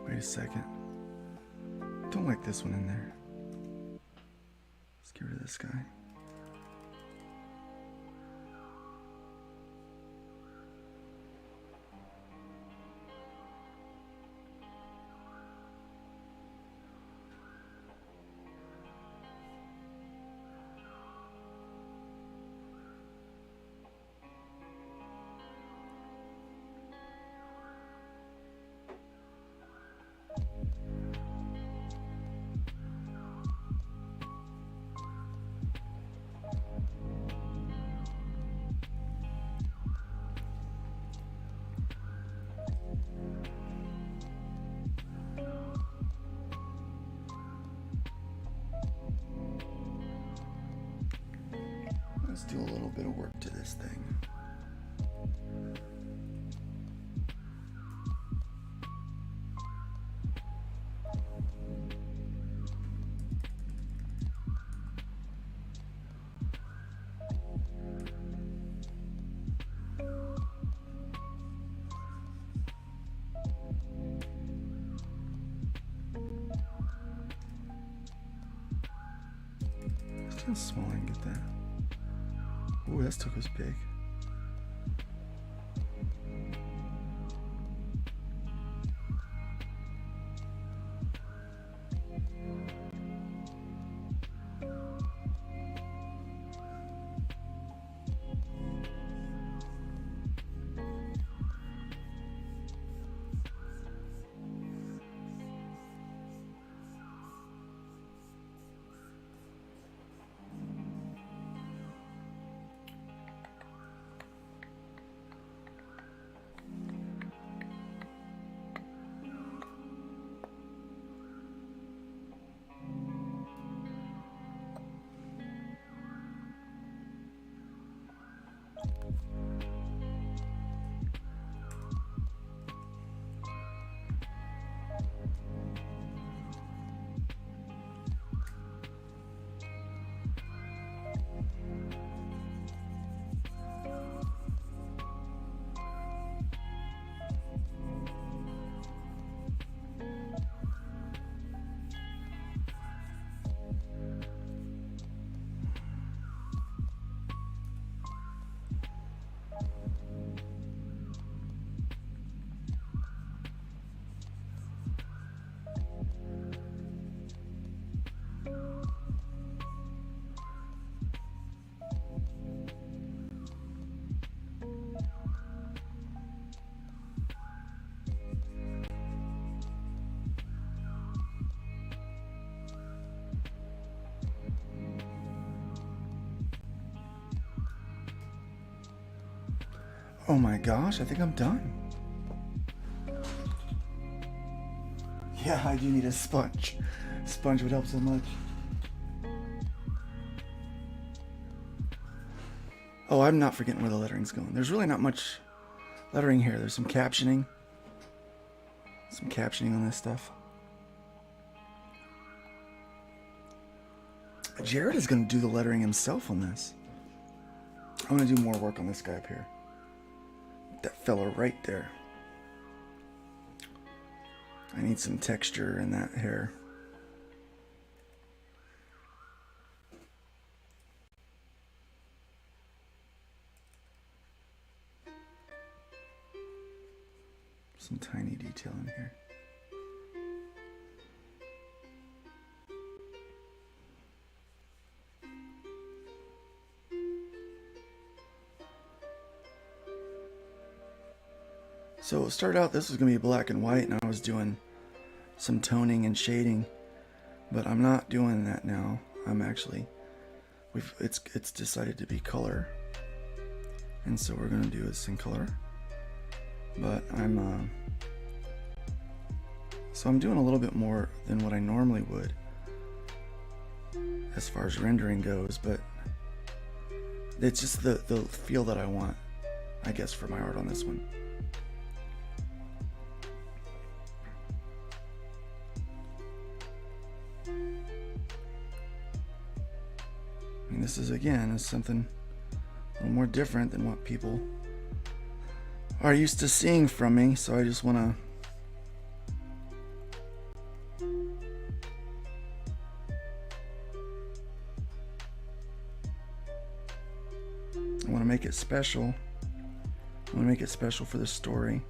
[SPEAKER 1] Wait a second. Don't like this one in there. Let's get rid of this guy. Let's do a little bit of work to this thing. Let's get small and get that. Ooh, that took us big. Oh my gosh, I think I'm done. Yeah, I do need a sponge. Sponge would help so much. Oh, I'm not forgetting where the lettering's going. There's really not much lettering here. There's some captioning. Some captioning on this stuff. Jared is going to do the lettering himself on this. I'm going to do more work on this guy up here. That fella right there. I need some texture in that hair. Some tiny detail in here. So it started out this was going to be black and white, and I was doing some toning and shading, but I'm not doing that now. I'm actually, it's decided to be color, and so we're going to do this in color. But I'm doing a little bit more than what I normally would as far as rendering goes, but it's just the feel that I want, I guess, for my art on this one. And this is, again, is something a little more different than what people are used to seeing from me, so I just want to it special. I want to make it special for the story.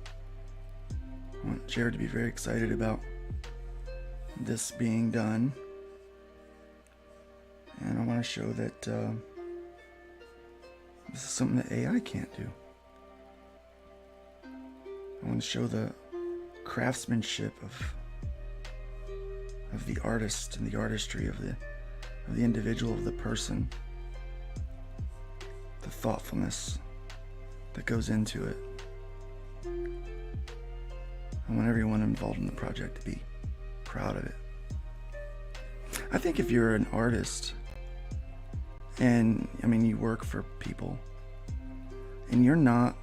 [SPEAKER 1] I want Jared to be very excited about this being done. And I want to show that this is something that AI can't do. I want to show the craftsmanship of the artist and the artistry of the individual, of the person, the thoughtfulness that goes into it. I want everyone involved in the project to be proud of it. I think if you're an artist, and I mean you work for people, and you're not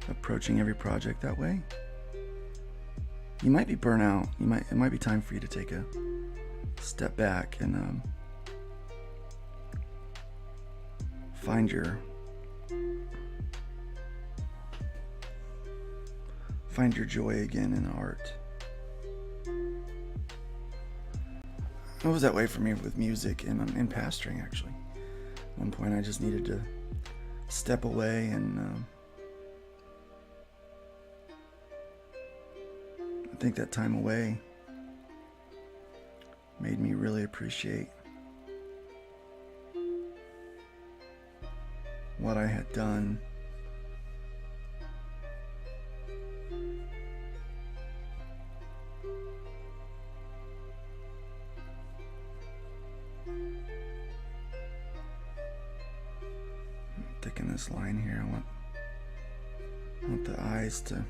[SPEAKER 1] approaching every project that way, you might be burnt out. It might be time for you to take a step back and find your joy again in art. It was that way for me with music and in pastoring, actually. At one point I just needed to step away and I think that time away made me really appreciate what I had done. Thicken this line here. I want the eyes to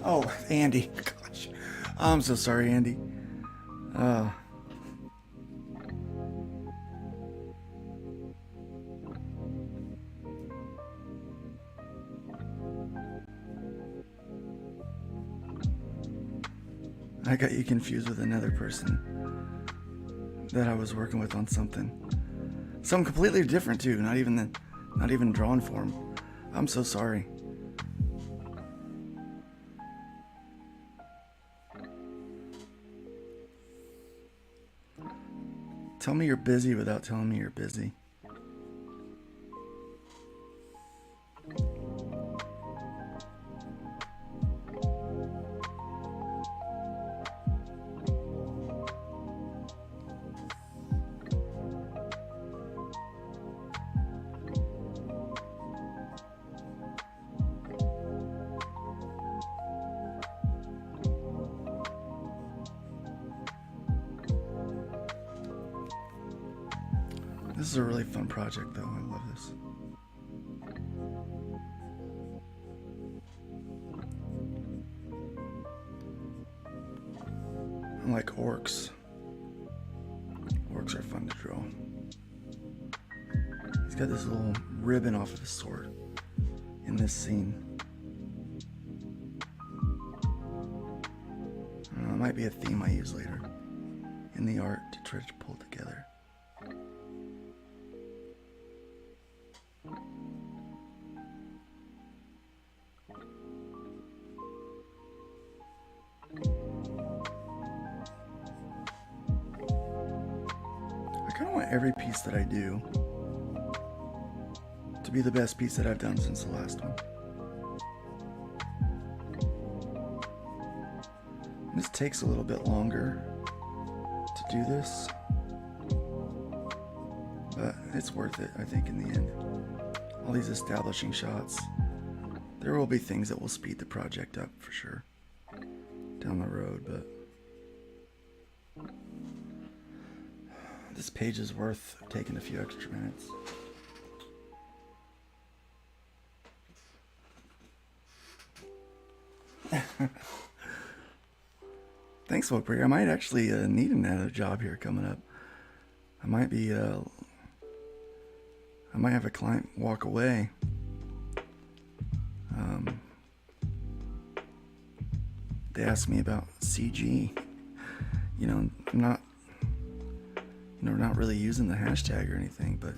[SPEAKER 1] Oh, Andy. Gosh. I'm so sorry, Andy. I got you confused with another person that I was working with on something completely different too, not even drawn form. I'm so sorry. Tell me you're busy without telling me you're busy. This is a really fun project, though. I love this. I like orcs. Orcs are fun to draw. He's got this little ribbon off of his sword in this scene. It might be a theme I use later in the art to try to pull together. I kind of want every piece that I do to be the best piece that I've done since the last one. This takes a little bit longer to do this, but it's worth it, I think, in the end. All these establishing shots. There will be things that will speed the project up for sure down the road, but This page is worth taking a few extra minutes. Thanks, Wilbur. I might actually need another job here coming up. I might have a client walk away. They asked me about CG. You know, I'm not, not really using the hashtag or anything, but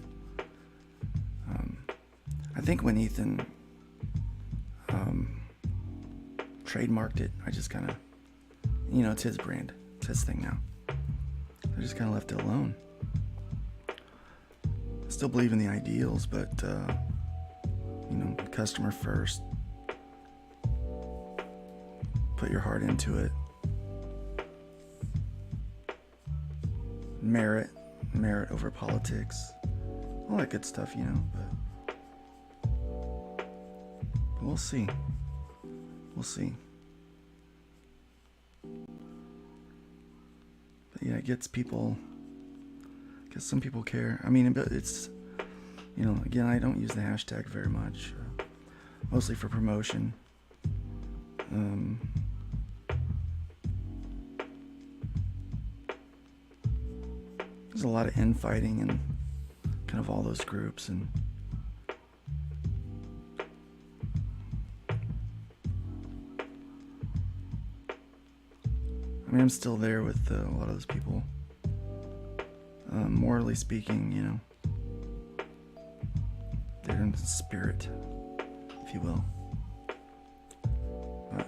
[SPEAKER 1] I think when Ethan trademarked it, I just kind of, it's his brand, it's his thing now. I just kind of left it alone. I still believe in the ideals, but customer first. Put your heart into it. Merit over politics. All that good stuff, but we'll see. We'll see. But yeah, it gets people, because some people care. I mean, it's, again, I don't use the hashtag very much. Mostly for promotion. There's a lot of infighting in kind of all those groups, and I mean, I'm still there with a lot of those people. Morally speaking, they're in spirit, if you will. But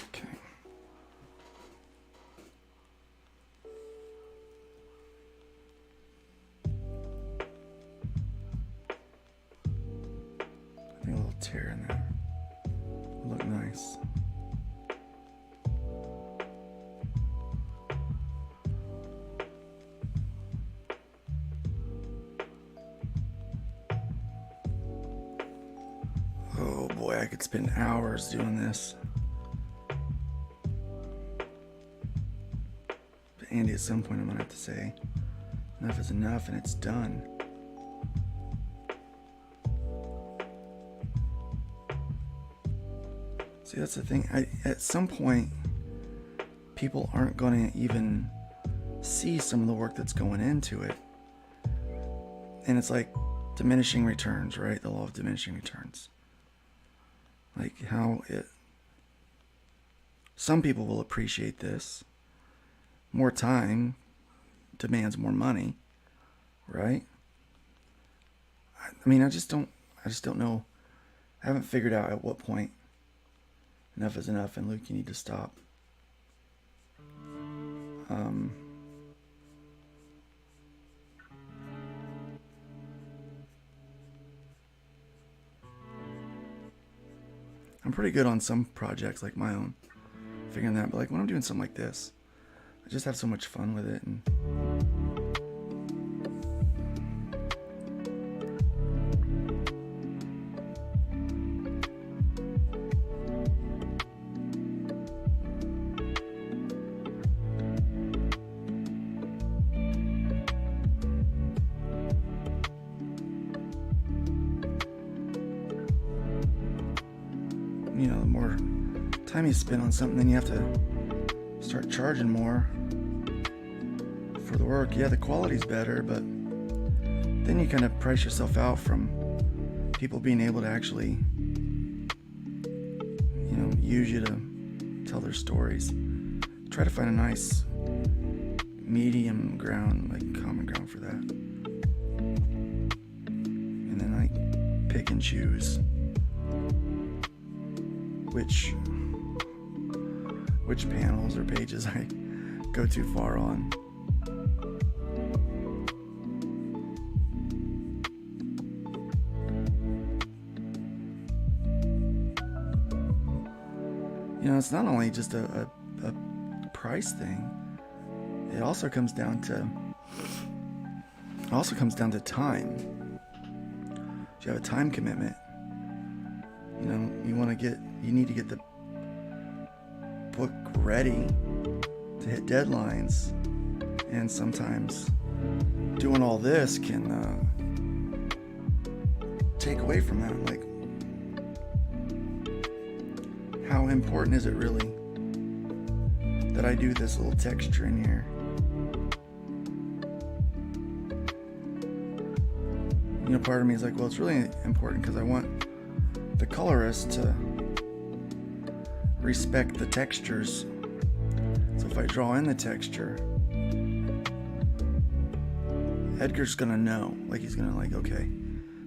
[SPEAKER 1] okay. I think a little tear in there will look nice. Oh boy, I could spend hours doing this. But Andy, at some point I'm gonna have to say, enough is enough, and it's done. See, that's the thing. At some point, people aren't going to even see some of the work that's going into it. And it's like diminishing returns, right? The law of diminishing returns. Like how some people will appreciate this. More time demands more money, right? I mean, I just don't know. I haven't figured out at what point enough is enough, and Luke, you need to stop. I'm pretty good on some projects like my own, figuring that, but like when I'm doing something like this, I just have so much fun with it. And the more time you spend on something, then you have to start charging more for the work. Yeah, the quality's better, but then you kind of price yourself out from people being able to actually, use you to tell their stories. Try to find a nice medium ground, like common ground for that. And then I pick and choose which panels or pages I go too far on. It's not only just a price thing, it also comes down to time. If you have a time commitment, you know, you need to get the book ready to hit deadlines, and sometimes doing all this can take away from that. Like, how important is it really that I do this little texture in here? You know, part of me is like, well, it's really important because I want the colorist to respect the textures. So if I draw in the texture, Edgar's gonna know. Like, he's gonna like, okay,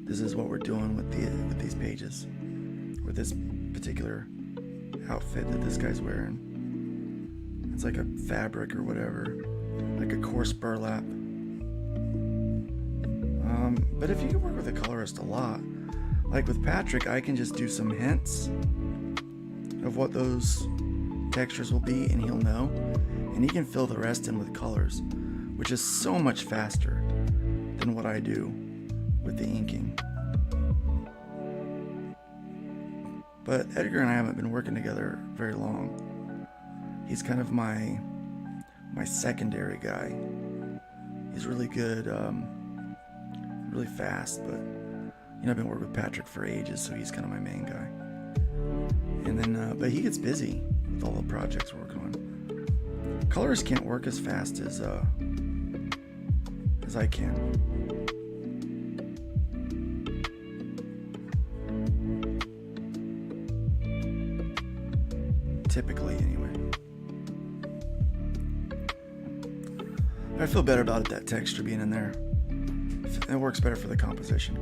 [SPEAKER 1] this is what we're doing with these pages, with this particular outfit that this guy's wearing. It's like a fabric or whatever, like a coarse burlap. But if you can work with a colorist a lot, like with Patrick, I can just do some hints of what those textures will be, and he'll know, and he can fill the rest in with colors, which is so much faster than what I do with the inking. But Edgar and I haven't been working together very long. He's kind of my secondary guy. He's really good, really fast, but you know, I've been working with Patrick for ages, so he's kind of my main guy. And then, but he gets busy with all the projects we're working on. Colorists can't work as fast as I can. Typically, anyway. I feel better about that texture being in there. It works better for the composition.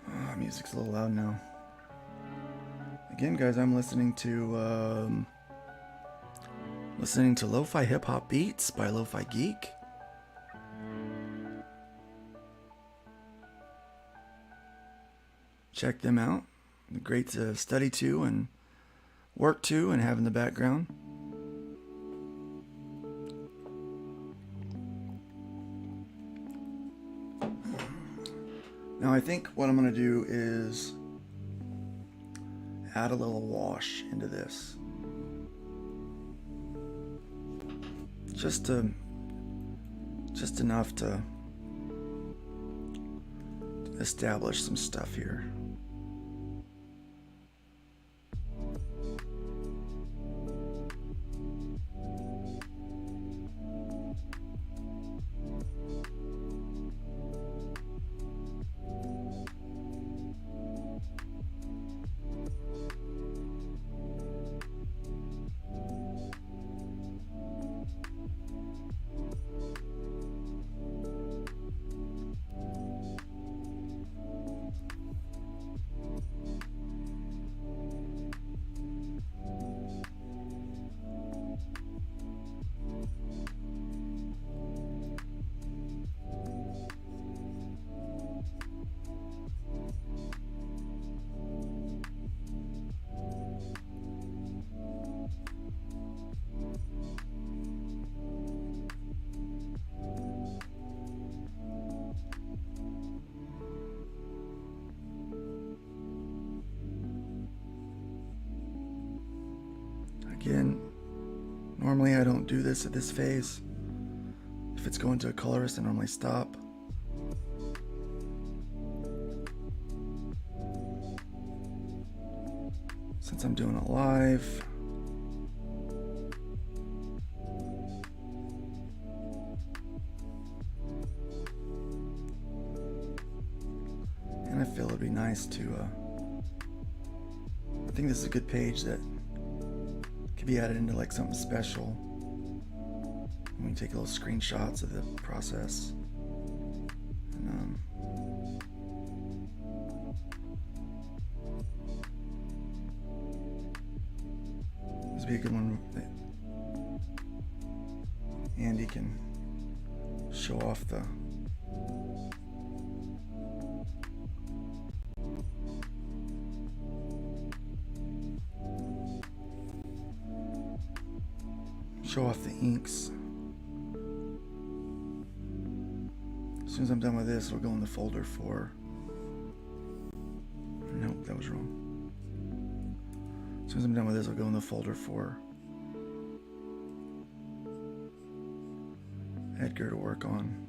[SPEAKER 1] Oh, music's a little loud now. Again, guys, I'm listening to lo-fi hip-hop beats by Lo-Fi Geek. Check them out. Great to study to and work to and have in the background. Now I think what I'm going to do is add a little wash into this. Just enough to establish some stuff here. Again, normally I don't do this at this phase. If it's going to a colorist, I normally stop. Since I'm doing it live, and I feel it'd be nice to, I think this is a good page that could be added into like something special. We can take little screenshots of the process. And, this would be a good one that Andy can show off the show off the inks. As soon as I'm done with this, it'll go in the folder for... Nope, that was wrong. As soon as I'm done with this, I'll go in the folder for Edgar to work on.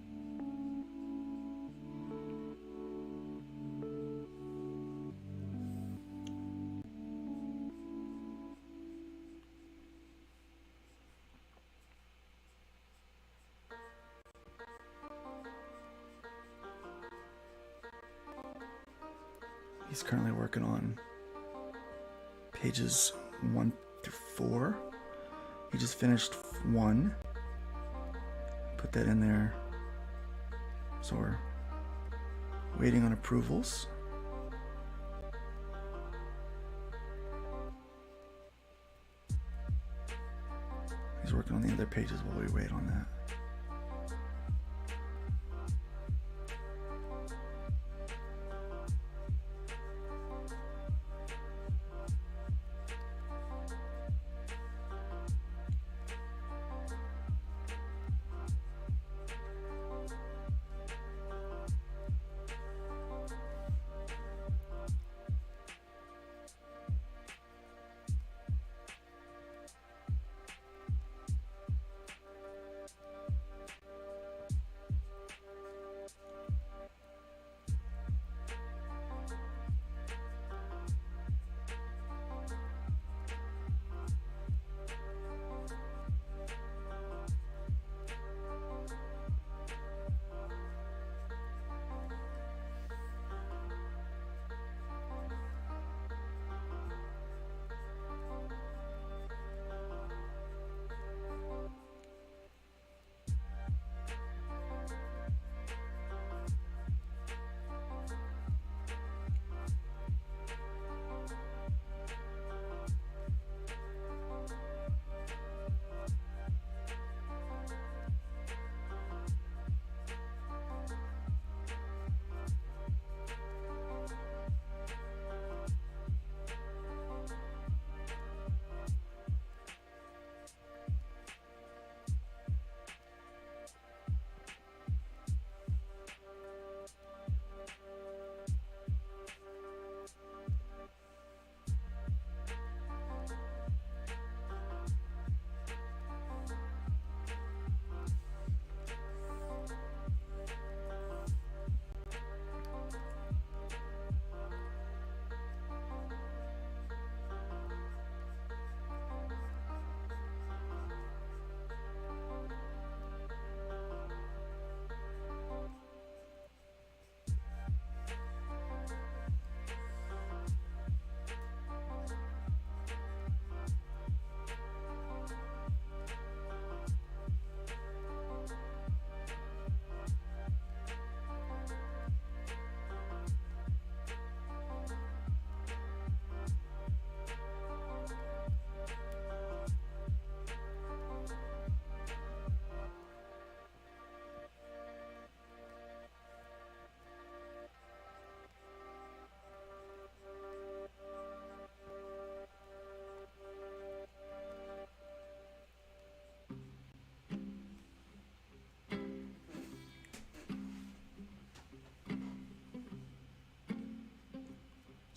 [SPEAKER 1] He's currently working on pages 1 through 4. He just finished 1. Put that in there. So we're waiting on approvals. He's working on the other pages while we wait on that.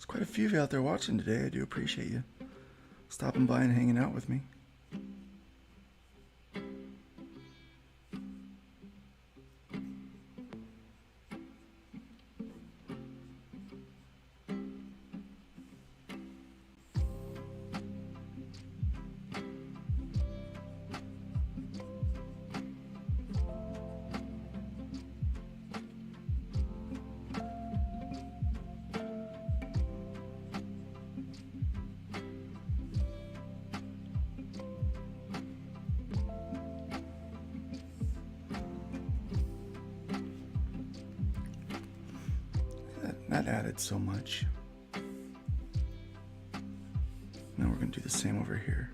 [SPEAKER 1] Quite a few of you out there watching today. I do appreciate you stopping by and hanging out with me. That added so much. Now we're going to do the same over here.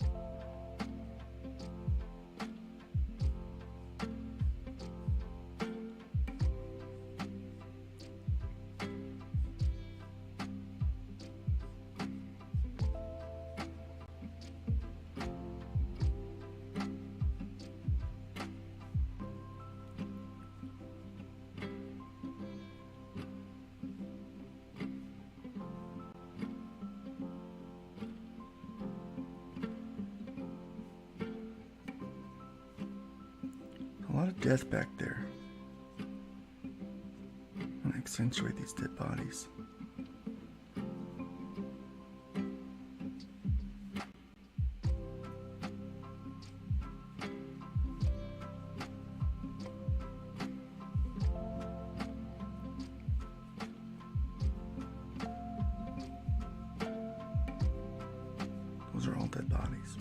[SPEAKER 1] lot of death back there. I'm gonna accentuate these dead bodies. Those are all dead bodies.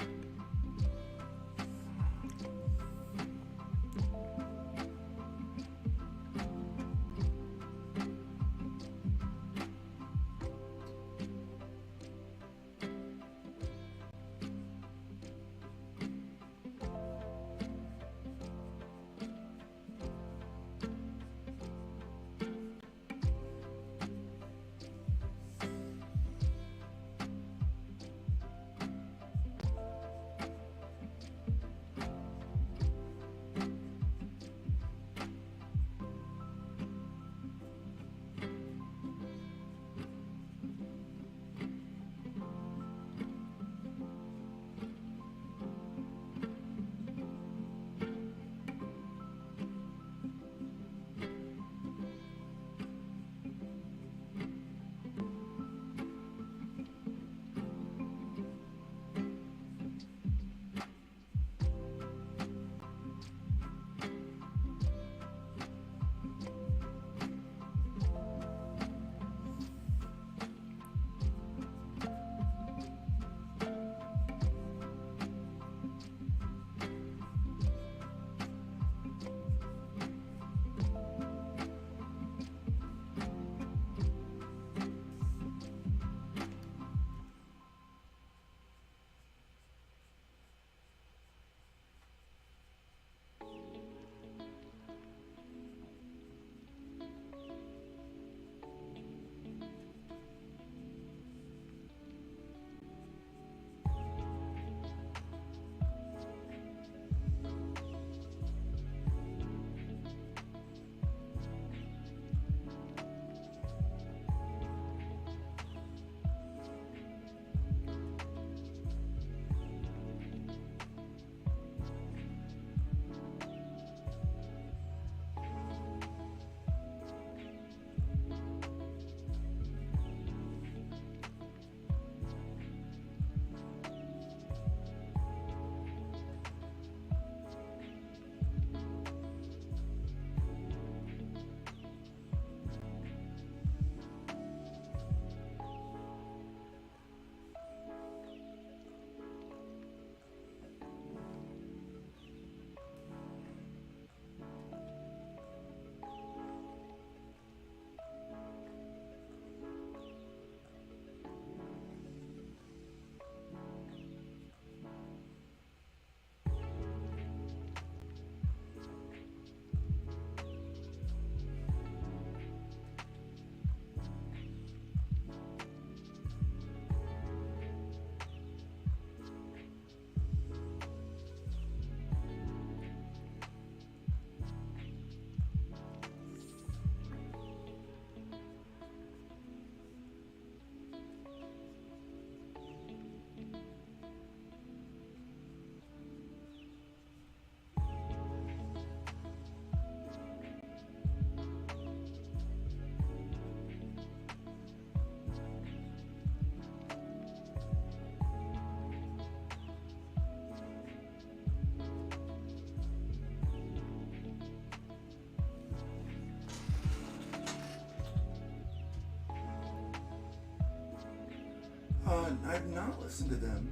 [SPEAKER 1] I've not listened to them.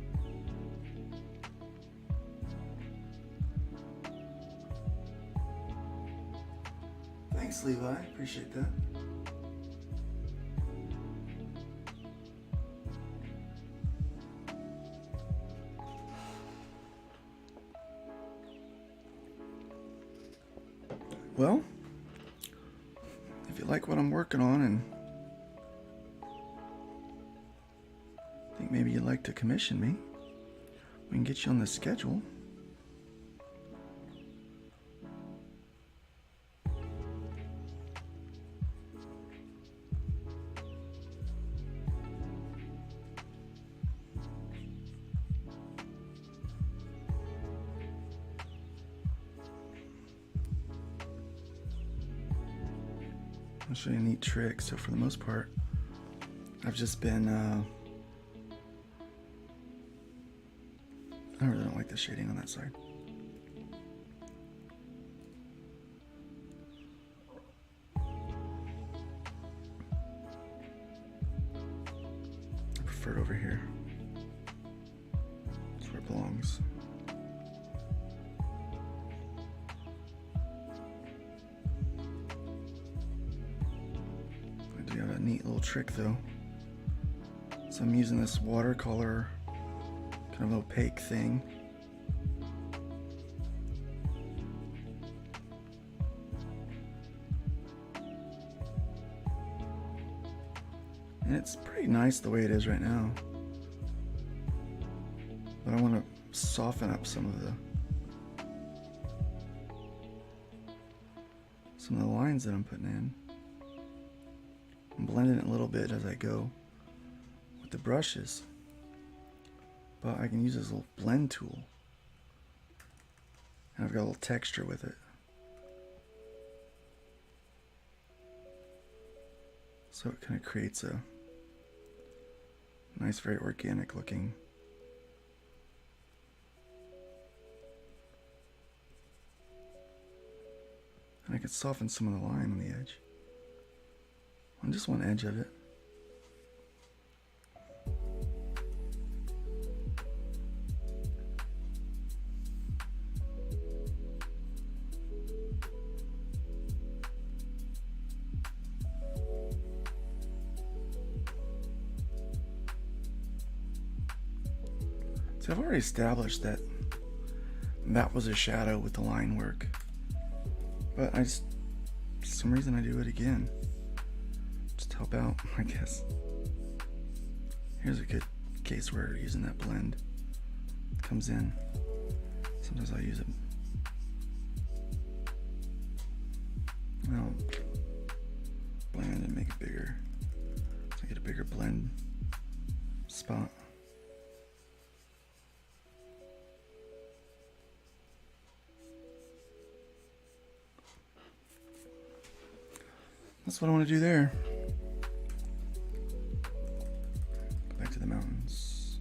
[SPEAKER 1] Thanks, Levi. Appreciate that. Well, if you like what I'm working on and think maybe you'd like to commission me, we can get you on the schedule. I'll show you a neat trick. So for the most part, I've just been, I really don't like the shading on that side. I prefer it over here. That's where it belongs. I do have a neat little trick though. So I'm using this watercolor kind of opaque thing. And it's pretty nice the way it is right now. But I want to soften up some of the lines that I'm putting in. I'm blending it a little bit as I go with the brushes. But I can use this little blend tool. And I've got a little texture with it. So it kind of creates a nice, very organic looking. And I could soften some of the line on the edge. On just one edge of it. So I've already established that that was a shadow with the line work. But I just, for some reason I do it again. Just to help out, I guess. Here's a good case where using that blend comes in. Sometimes I use it. I'll blend and make it bigger. So I get a bigger blend spot. That's what I want to do there. Go back to the mountains.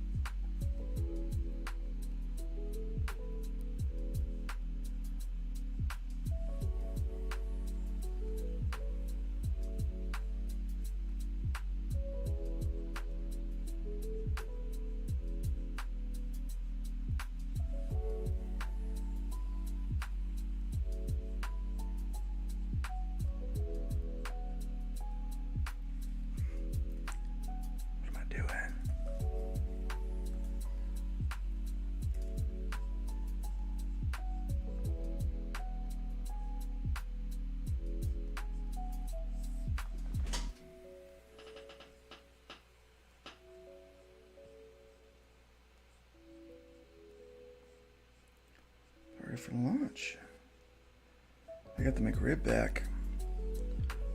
[SPEAKER 1] Ready for lunch. I got the McRib back.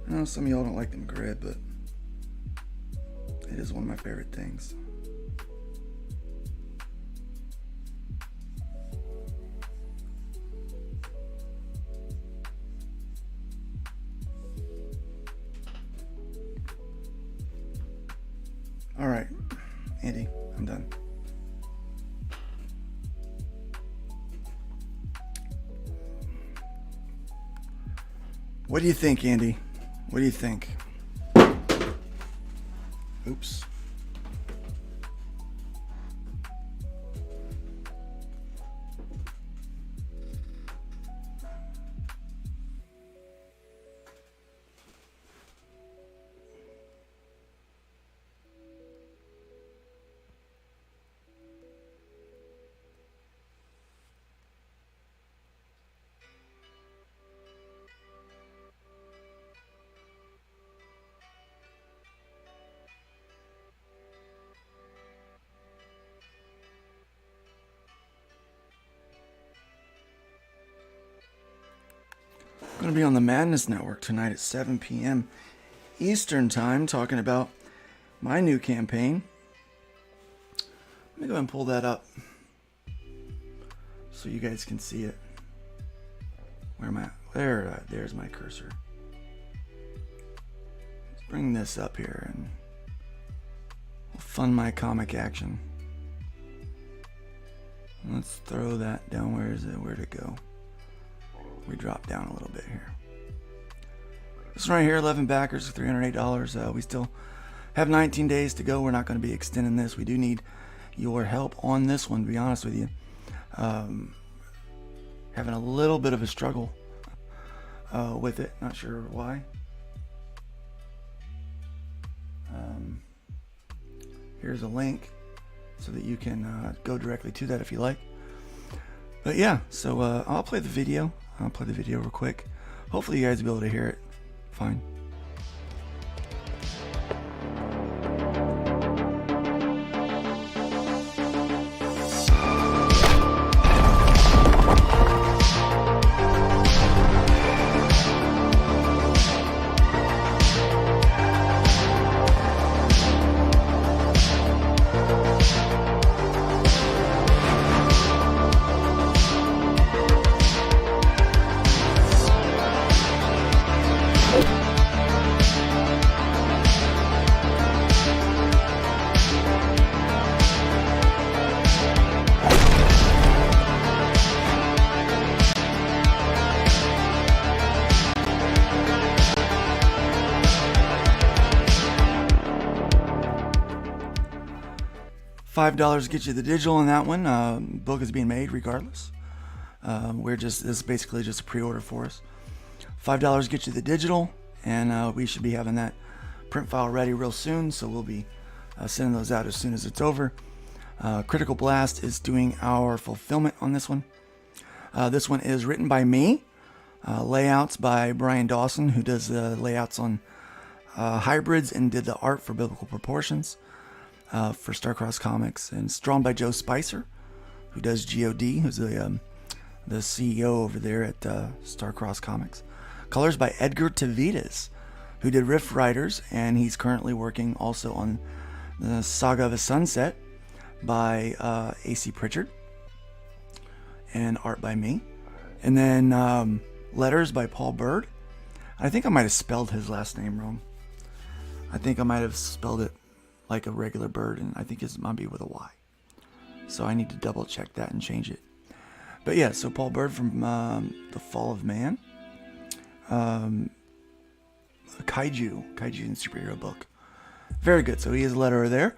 [SPEAKER 1] I know some of y'all don't like the McRib, but it is one of my favorite things. All right, Andy, I'm done. What do you think, Andy? What do you think? Oops. I'm going to be on the Madness Network tonight at 7 p.m. Eastern Time talking about my new campaign. Let me go ahead and pull that up so you guys can see it. Where am I? There's my cursor. bring this up here and we'll fund my comic action. Let's throw that down. Where is it? Where'd it go? We drop down a little bit here. This one right here, 11 backers, $308. We still have 19 days to go. We're not going to be extending this. We do need your help on this one, to be honest with you. Having a little bit of a struggle with it. Not sure why. Here's a link so that you can go directly to that if you like. But yeah, so I'll play the video. I'll play the video real quick. Hopefully you guys will be able to hear it fine. $5 gets you the digital in that one. Book is being made regardless. This is basically just a pre-order for us. $5 gets you the digital, and we should be having that print file ready real soon. So we'll be sending those out as soon as it's over. Critical Blast is doing our fulfillment on this one. This one is written by me. Layouts by Brian Dawson, who does the layouts on Hybrids and did the art for Biblical Proportions. For Starcross Comics, and it's drawn by Joe Spicer, who does GOD, who's the CEO over there at Starcross Comics. Colors by Edgar Tavides, who did Rift Riders, and he's currently working also on the Saga of a Sunset by AC Pritchard, and art by me. And then letters by Paul Bird. I think I might have spelled his last name wrong. I think I might have spelled it like a regular bird, and I think it might be with a Y. So I need to double check that and change it. But yeah, so Paul Bird from The Fall of Man. A Kaiju and Superhero book. Very good. So he is a letterer there.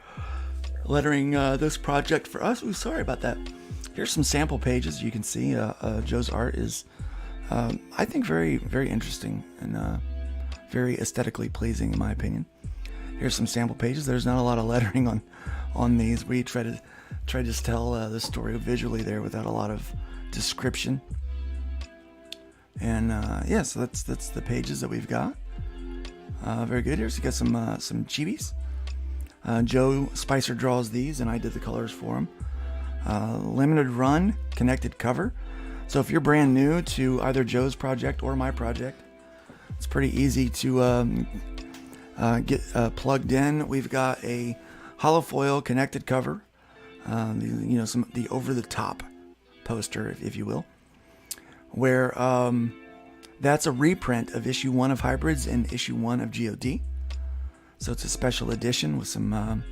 [SPEAKER 1] Lettering this project for us. Ooh, sorry about that. Here's some sample pages. You can see Joe's art is, I think, very, very interesting and very aesthetically pleasing in my opinion. Here's some sample pages. There's not a lot of lettering on these. We try to just tell the story visually there without a lot of description. And yeah, so that's the pages that we've got. Very good. Here's, you got some chibis. Joe Spicer draws these, and I did the colors for him. Limited run, connected cover. So if you're brand new to either Joe's project or my project, it's pretty easy to get plugged in. We've got a hollow foil connected cover, the over-the-top poster, if you will, where that's a reprint of issue 1 of Hybrids and issue 1 of GOD. So it's a special edition with some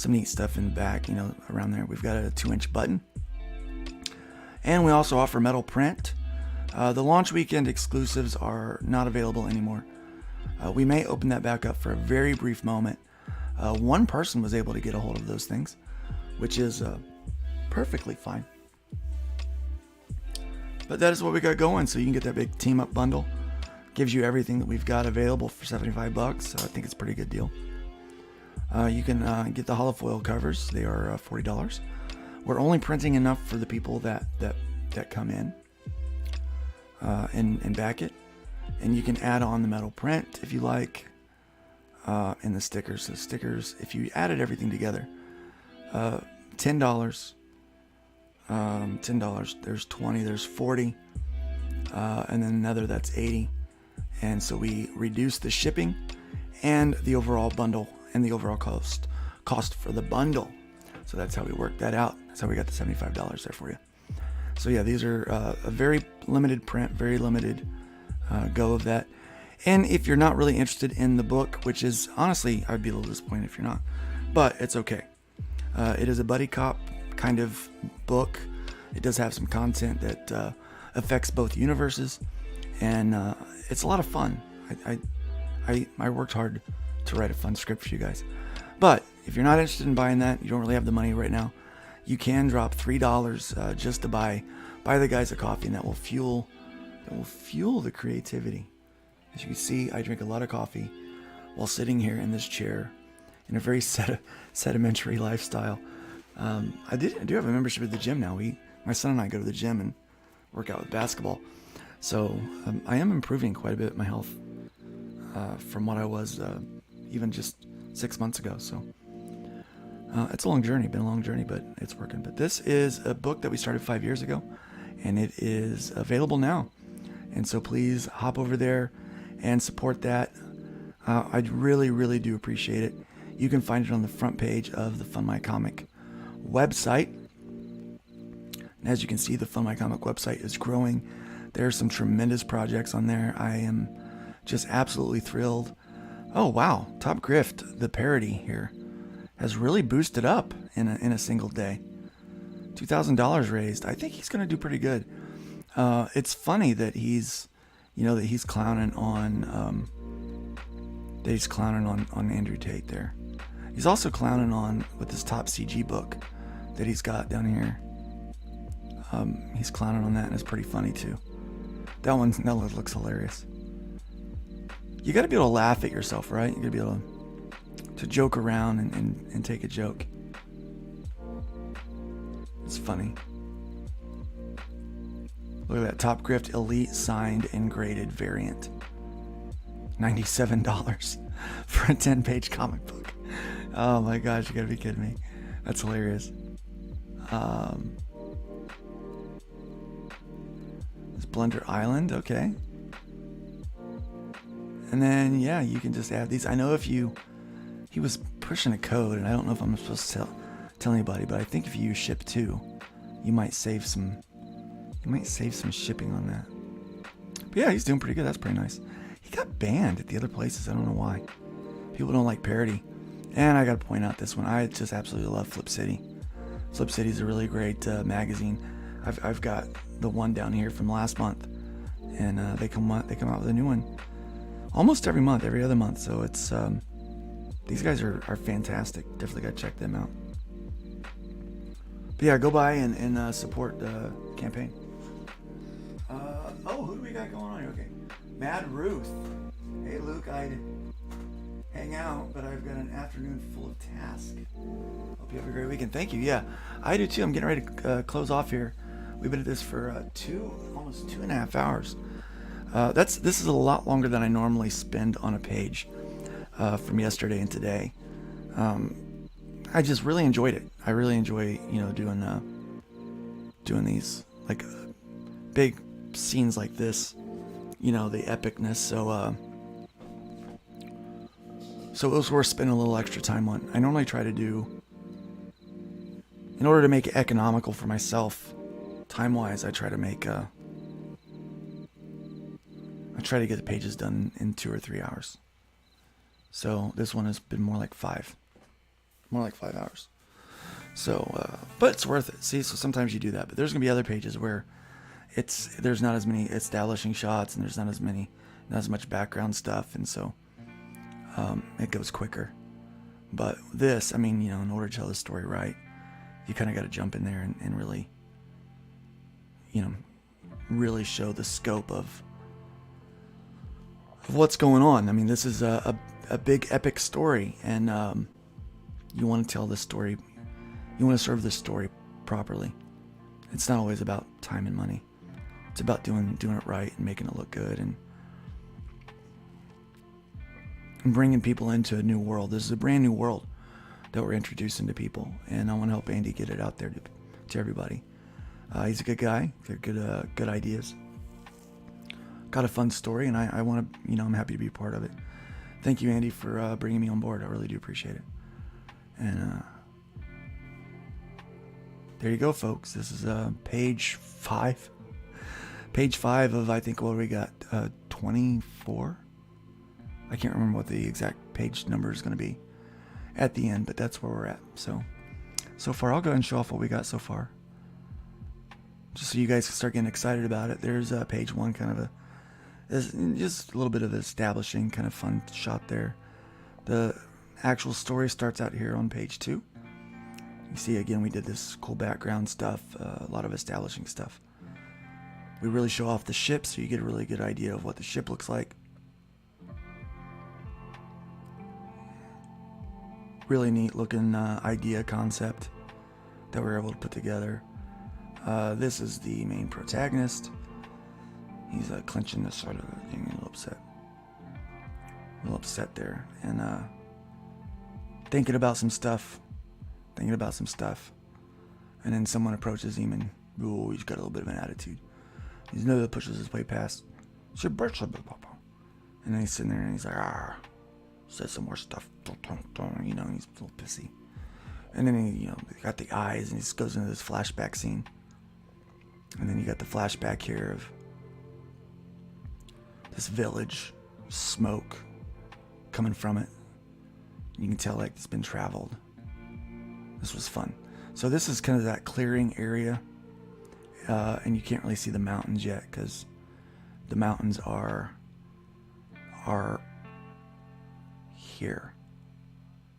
[SPEAKER 1] neat stuff in the back, around there. We've got a 2-inch button, and we also offer metal print. The launch weekend exclusives are not available anymore. We may open that back up for a very brief moment. One person was able to get a hold of those things, which is perfectly fine. But that is what we got going. So you can get that big team up bundle. Gives you everything that we've got available for $75. So I think it's a pretty good deal. You can get the hollow foil covers. They are $40. We're only printing enough for the people that come in and back it. And you can add on the metal print if you like, and the stickers. So stickers, if you added everything together, $10. $10. There's 20. There's 40, and then another that's 80. And so we reduce the shipping and the overall bundle and the overall cost for the bundle. So that's how we work that out. That's how we got the $75 there for you. So yeah, these are a very limited print, very limited go of that. And if you're not really interested in the book, which is honestly, I'd be a little disappointed if you're not, but it's okay. It is a buddy cop kind of book. It does have some content that affects both universes, and it's a lot of fun. I worked hard to write a fun script for you guys. But if you're not interested in buying that, you don't really have the money right now, you can drop $3 just to buy the guys a coffee, and that will fuel the creativity. As you can see, I drink a lot of coffee while sitting here in this chair in a very sedimentary lifestyle. I do have a membership at the gym now. My son and I go to the gym and work out with basketball. So I am improving quite a bit my health from what I was even just 6 months ago. So it's a long journey, been a long journey, but it's working. But this is a book that we started 5 years ago, and it is available now. And so please hop over there and support that. I really, really do appreciate it. You can find it on the front page of the Fund My Comic website. And as you can see, the Fund My Comic website is growing. There are some tremendous projects on there. I am just absolutely thrilled. Oh, wow. Top Grift, the parody here, has really boosted up in a single day. $2,000 raised. I think he's going to do pretty good. It's funny that he's clowning on Andrew Tate there. He's also clowning on with this Top CG book that he's got down here. He's clowning on that, and it's pretty funny too. That looks hilarious. You got to be able to laugh at yourself, right? You got to be able to joke around and take a joke. It's funny. Look at that Top Grift Elite signed and graded variant. $97 for a 10-page comic book. Oh my gosh, you gotta be kidding me. That's hilarious. It's Blunder Island, okay. And then, yeah, you can just add these. I know he was pushing a code, and I don't know if I'm supposed to tell anybody, but I think if you use ship 2, you might save some shipping on that. But yeah, he's doing pretty good. That's pretty nice. He got banned at the other places. I don't know why. People don't like parody. And I got to point out this one. I just absolutely love Flip City. Flip City is a really great magazine. I've got the one down here from last month, and they come out with a new one almost every month, every other month. So it's these guys are fantastic. Definitely got to check them out. But yeah, go by and support the campaign. Who do we got going on here? Okay, Mad Ruth. Hey Luke, I'd hang out, but I've got an afternoon full of tasks. Hope you have a great weekend. Thank you. Yeah, I do too. I'm getting ready to close off here. We've been at this for almost 2.5 hours. This is a lot longer than I normally spend on a page from yesterday and today. I just really enjoyed it. I really enjoy doing these like big scenes like this. The epicness. So it was worth spending a little extra time on. I normally try to do, in order to make it economical for myself, time-wise, I try to get the pages done in 2 or 3 hours. So this one has been more like 5 hours. So, but it's worth it. See, so sometimes you do that, but there's gonna be other pages where there's not as many establishing shots, and there's not as much background stuff, and so it goes quicker. But this, in order to tell the story right, you kind of got to jump in there and really, really show the scope of what's going on. This is a big epic story, and you want to tell this story. You want to serve this story properly. It's not always about time and money. It's about doing it right and making it look good and bringing people into a new world. This is a brand new world that we're introducing to people, and I want to help Andy get it out there to everybody. He's a good guy. Got good ideas. Got a fun story, and I want to, I'm happy to be a part of it. Thank you, Andy, for bringing me on board. I really do appreciate it. And there you go, folks. This is page 5. Page 5 of, I think, what we got, 24? I can't remember what the exact page number is going to be at the end, but that's where we're at. So far, I'll go ahead and show off what we got so far, just so you guys can start getting excited about it. There's page 1, kind of just a little bit of establishing, kind of fun shot there. The actual story starts out here on page 2. You see, again, we did this cool background stuff, a lot of establishing stuff. We really show off the ship, so you get a really good idea of what the ship looks like. Really neat looking idea concept that we're able to put together. This is the main protagonist. He's clenching this sort of thing, a little upset there, and thinking about some stuff, and then someone approaches him, and he's got a little bit of an attitude. He's another that pushes his way past. And then he's sitting there and he's like, says some more stuff, you know, he's a little pissy. And then he got the eyes, and he just goes into this flashback scene. And then you got the flashback here of this village, smoke coming from it. You can tell like it's been traveled. This was fun. So this is kind of that clearing area, and you can't really see the mountains yet because the mountains are here.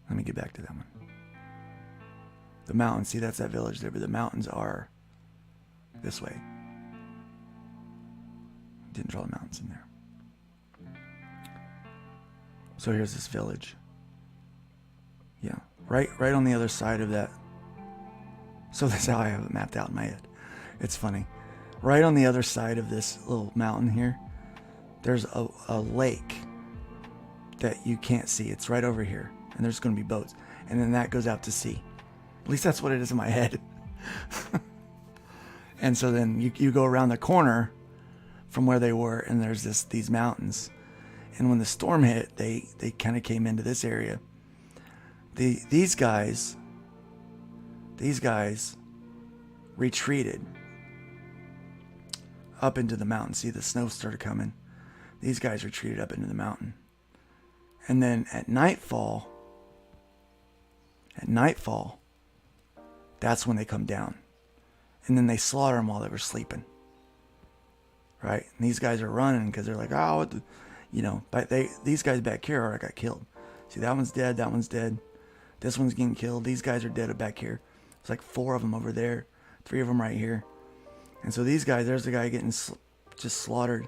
[SPEAKER 1] Let me get back to that one. The mountains, see, that's that village there, but the mountains are this way. Didn't draw the mountains in there. So here's this village. Yeah, right on the other side of that. So that's how I have it mapped out in my head. It's funny. Right on the other side of this little mountain here, there's a lake that you can't see. It's right over here, and there's going to be boats, and then that goes out to sea. At least that's what it is in my head. And so then you go around the corner from where they were, and there's these mountains. And when the storm hit, they kind of came into this area. These guys retreated up into the mountain. See, the snow started coming. These guys retreated up into the mountain. And then at nightfall, that's when they come down. And then they slaughter them while they were sleeping. Right? And these guys are running because they're like, but these guys back here already got killed. See, that one's dead, that one's dead. This one's getting killed. These guys are dead back here. It's like 4 of them over there, 3 of them right here. And so these guys, there's the guy getting just slaughtered.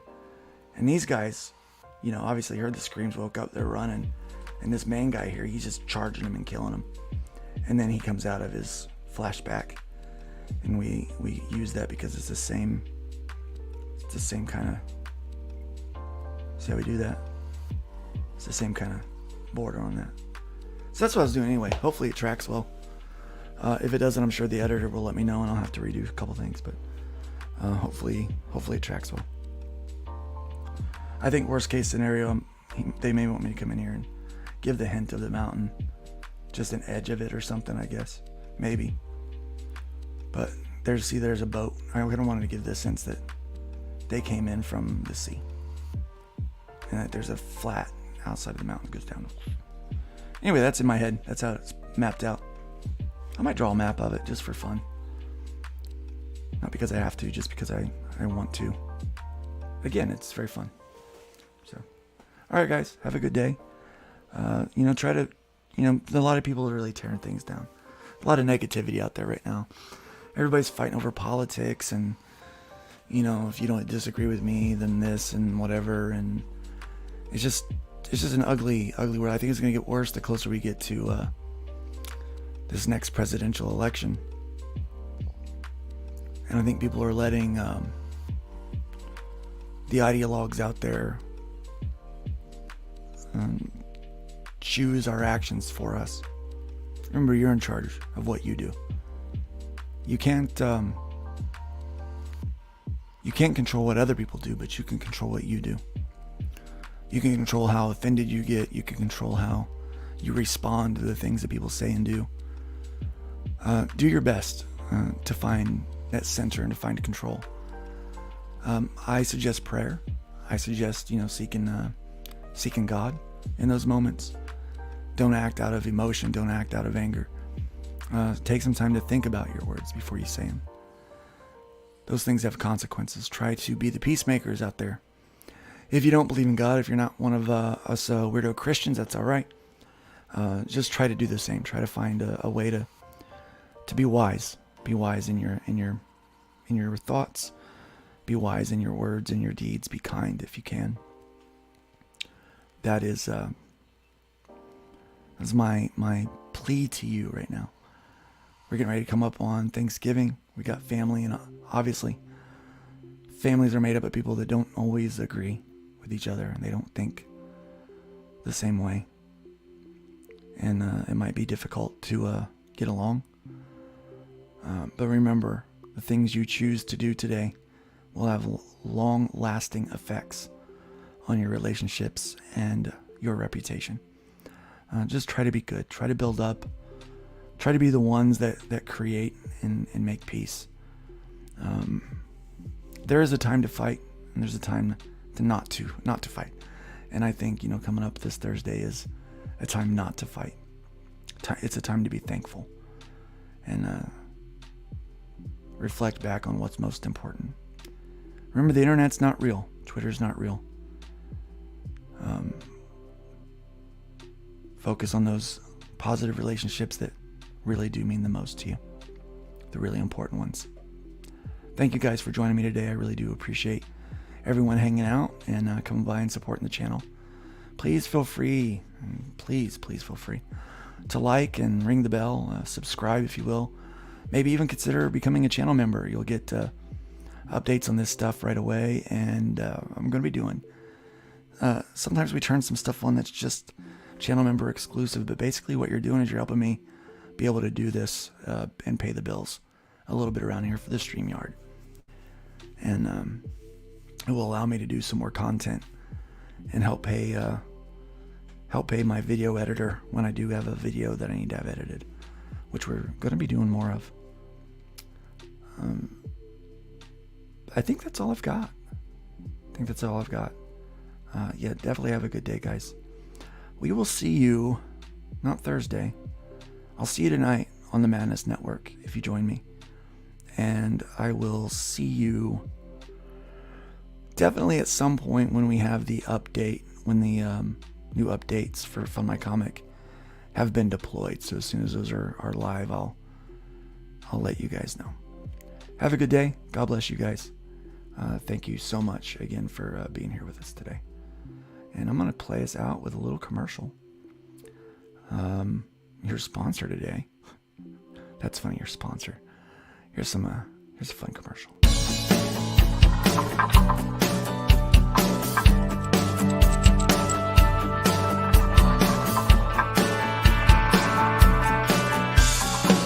[SPEAKER 1] And these guys, obviously heard the screams, woke up, they're running. And this main guy here, he's just charging them and killing them. And then he comes out of his flashback. And we use that because it's the same kind of, see how we do that? It's the same kind of border on that. So that's what I was doing anyway. Hopefully it tracks well. If it doesn't, I'm sure the editor will let me know and I'll have to redo a couple things, but hopefully it tracks well. I think worst case scenario, they may want me to come in here and give the hint of the mountain, just an edge of it or something, I guess. Maybe. But there's a boat. I kind of wanted to give the sense that they came in from the sea. And that there's a flat outside of the mountain that goes down. Anyway, that's in my head. That's how it's mapped out. I might draw a map of it just for fun. Not because I have to, just because I want to. Again, it's very fun. So, all right, guys, have a good day. Try to, a lot of people are really tearing things down. A lot of negativity out there right now. Everybody's fighting over politics and, if you don't disagree with me, then this and whatever. And it's just an ugly world. I think it's going to get worse the closer we get to this next presidential election. And I think people are letting the ideologues out there choose our actions for us. Remember, you're in charge of what you do. You can't control what other people do, but you can control what you do. You can control how offended you get. You can control how you respond to the things that people say and do. Do your best to find that center and to find control. I suggest prayer. I suggest, seeking God. in those moments. Don't act out of emotion. Don't act out of anger. Take some time to think about your words before you say them. Those things have consequences. Try to be the peacemakers out there. If you don't believe in God, if you're not one of us weirdo Christians, that's all right. Just try to do the same. Try to find a way to be wise. Be wise in your thoughts. Be wise in your words and your deeds. Be kind if you can. That is my plea to you right now. We're getting ready to come up on Thanksgiving. We got family, and obviously families are made up of people that don't always agree with each other, and they don't think the same way. And it might be difficult to get along. But remember, the things you choose to do today will have long-lasting effects on your relationships and your reputation. Just try to be good. Try to build up. Try to be the ones that create and make peace. There is a time to fight, and there's a time to not to fight. And I think, coming up this Thursday is a time not to fight. It's a time to be thankful and reflect back on what's most important. Remember, the internet's not real. Twitter's not real. Focus on those positive relationships that really do mean the most to you. The really important ones. Thank you guys for joining me today. I really do appreciate everyone hanging out and coming by and supporting the channel. Please feel free, please feel free to like and ring the bell, subscribe if you will. Maybe even consider becoming a channel member. You'll get updates on this stuff right away, and I'm going to be doing. Sometimes we turn some stuff on that's just channel member exclusive, but basically what you're doing is you're helping me be able to do this and pay the bills a little bit around here for the StreamYard. And it will allow me to do some more content and help pay my video editor when I do have a video that I need to have edited, which we're going to be doing more of. I think that's all I've got. Yeah, definitely have a good day, guys. We will see you, not Thursday. I'll see you tonight on the Madness Network if you join me. And I will see you definitely at some point when we have the update, when the new updates for Fund My Comic have been deployed. So as soon as those are live, I'll let you guys know. Have a good day. God bless you guys. Thank you so much again for being here with us today. And I'm going to play us out with a little commercial. Your sponsor today. That's funny, your sponsor. Here's a fun commercial.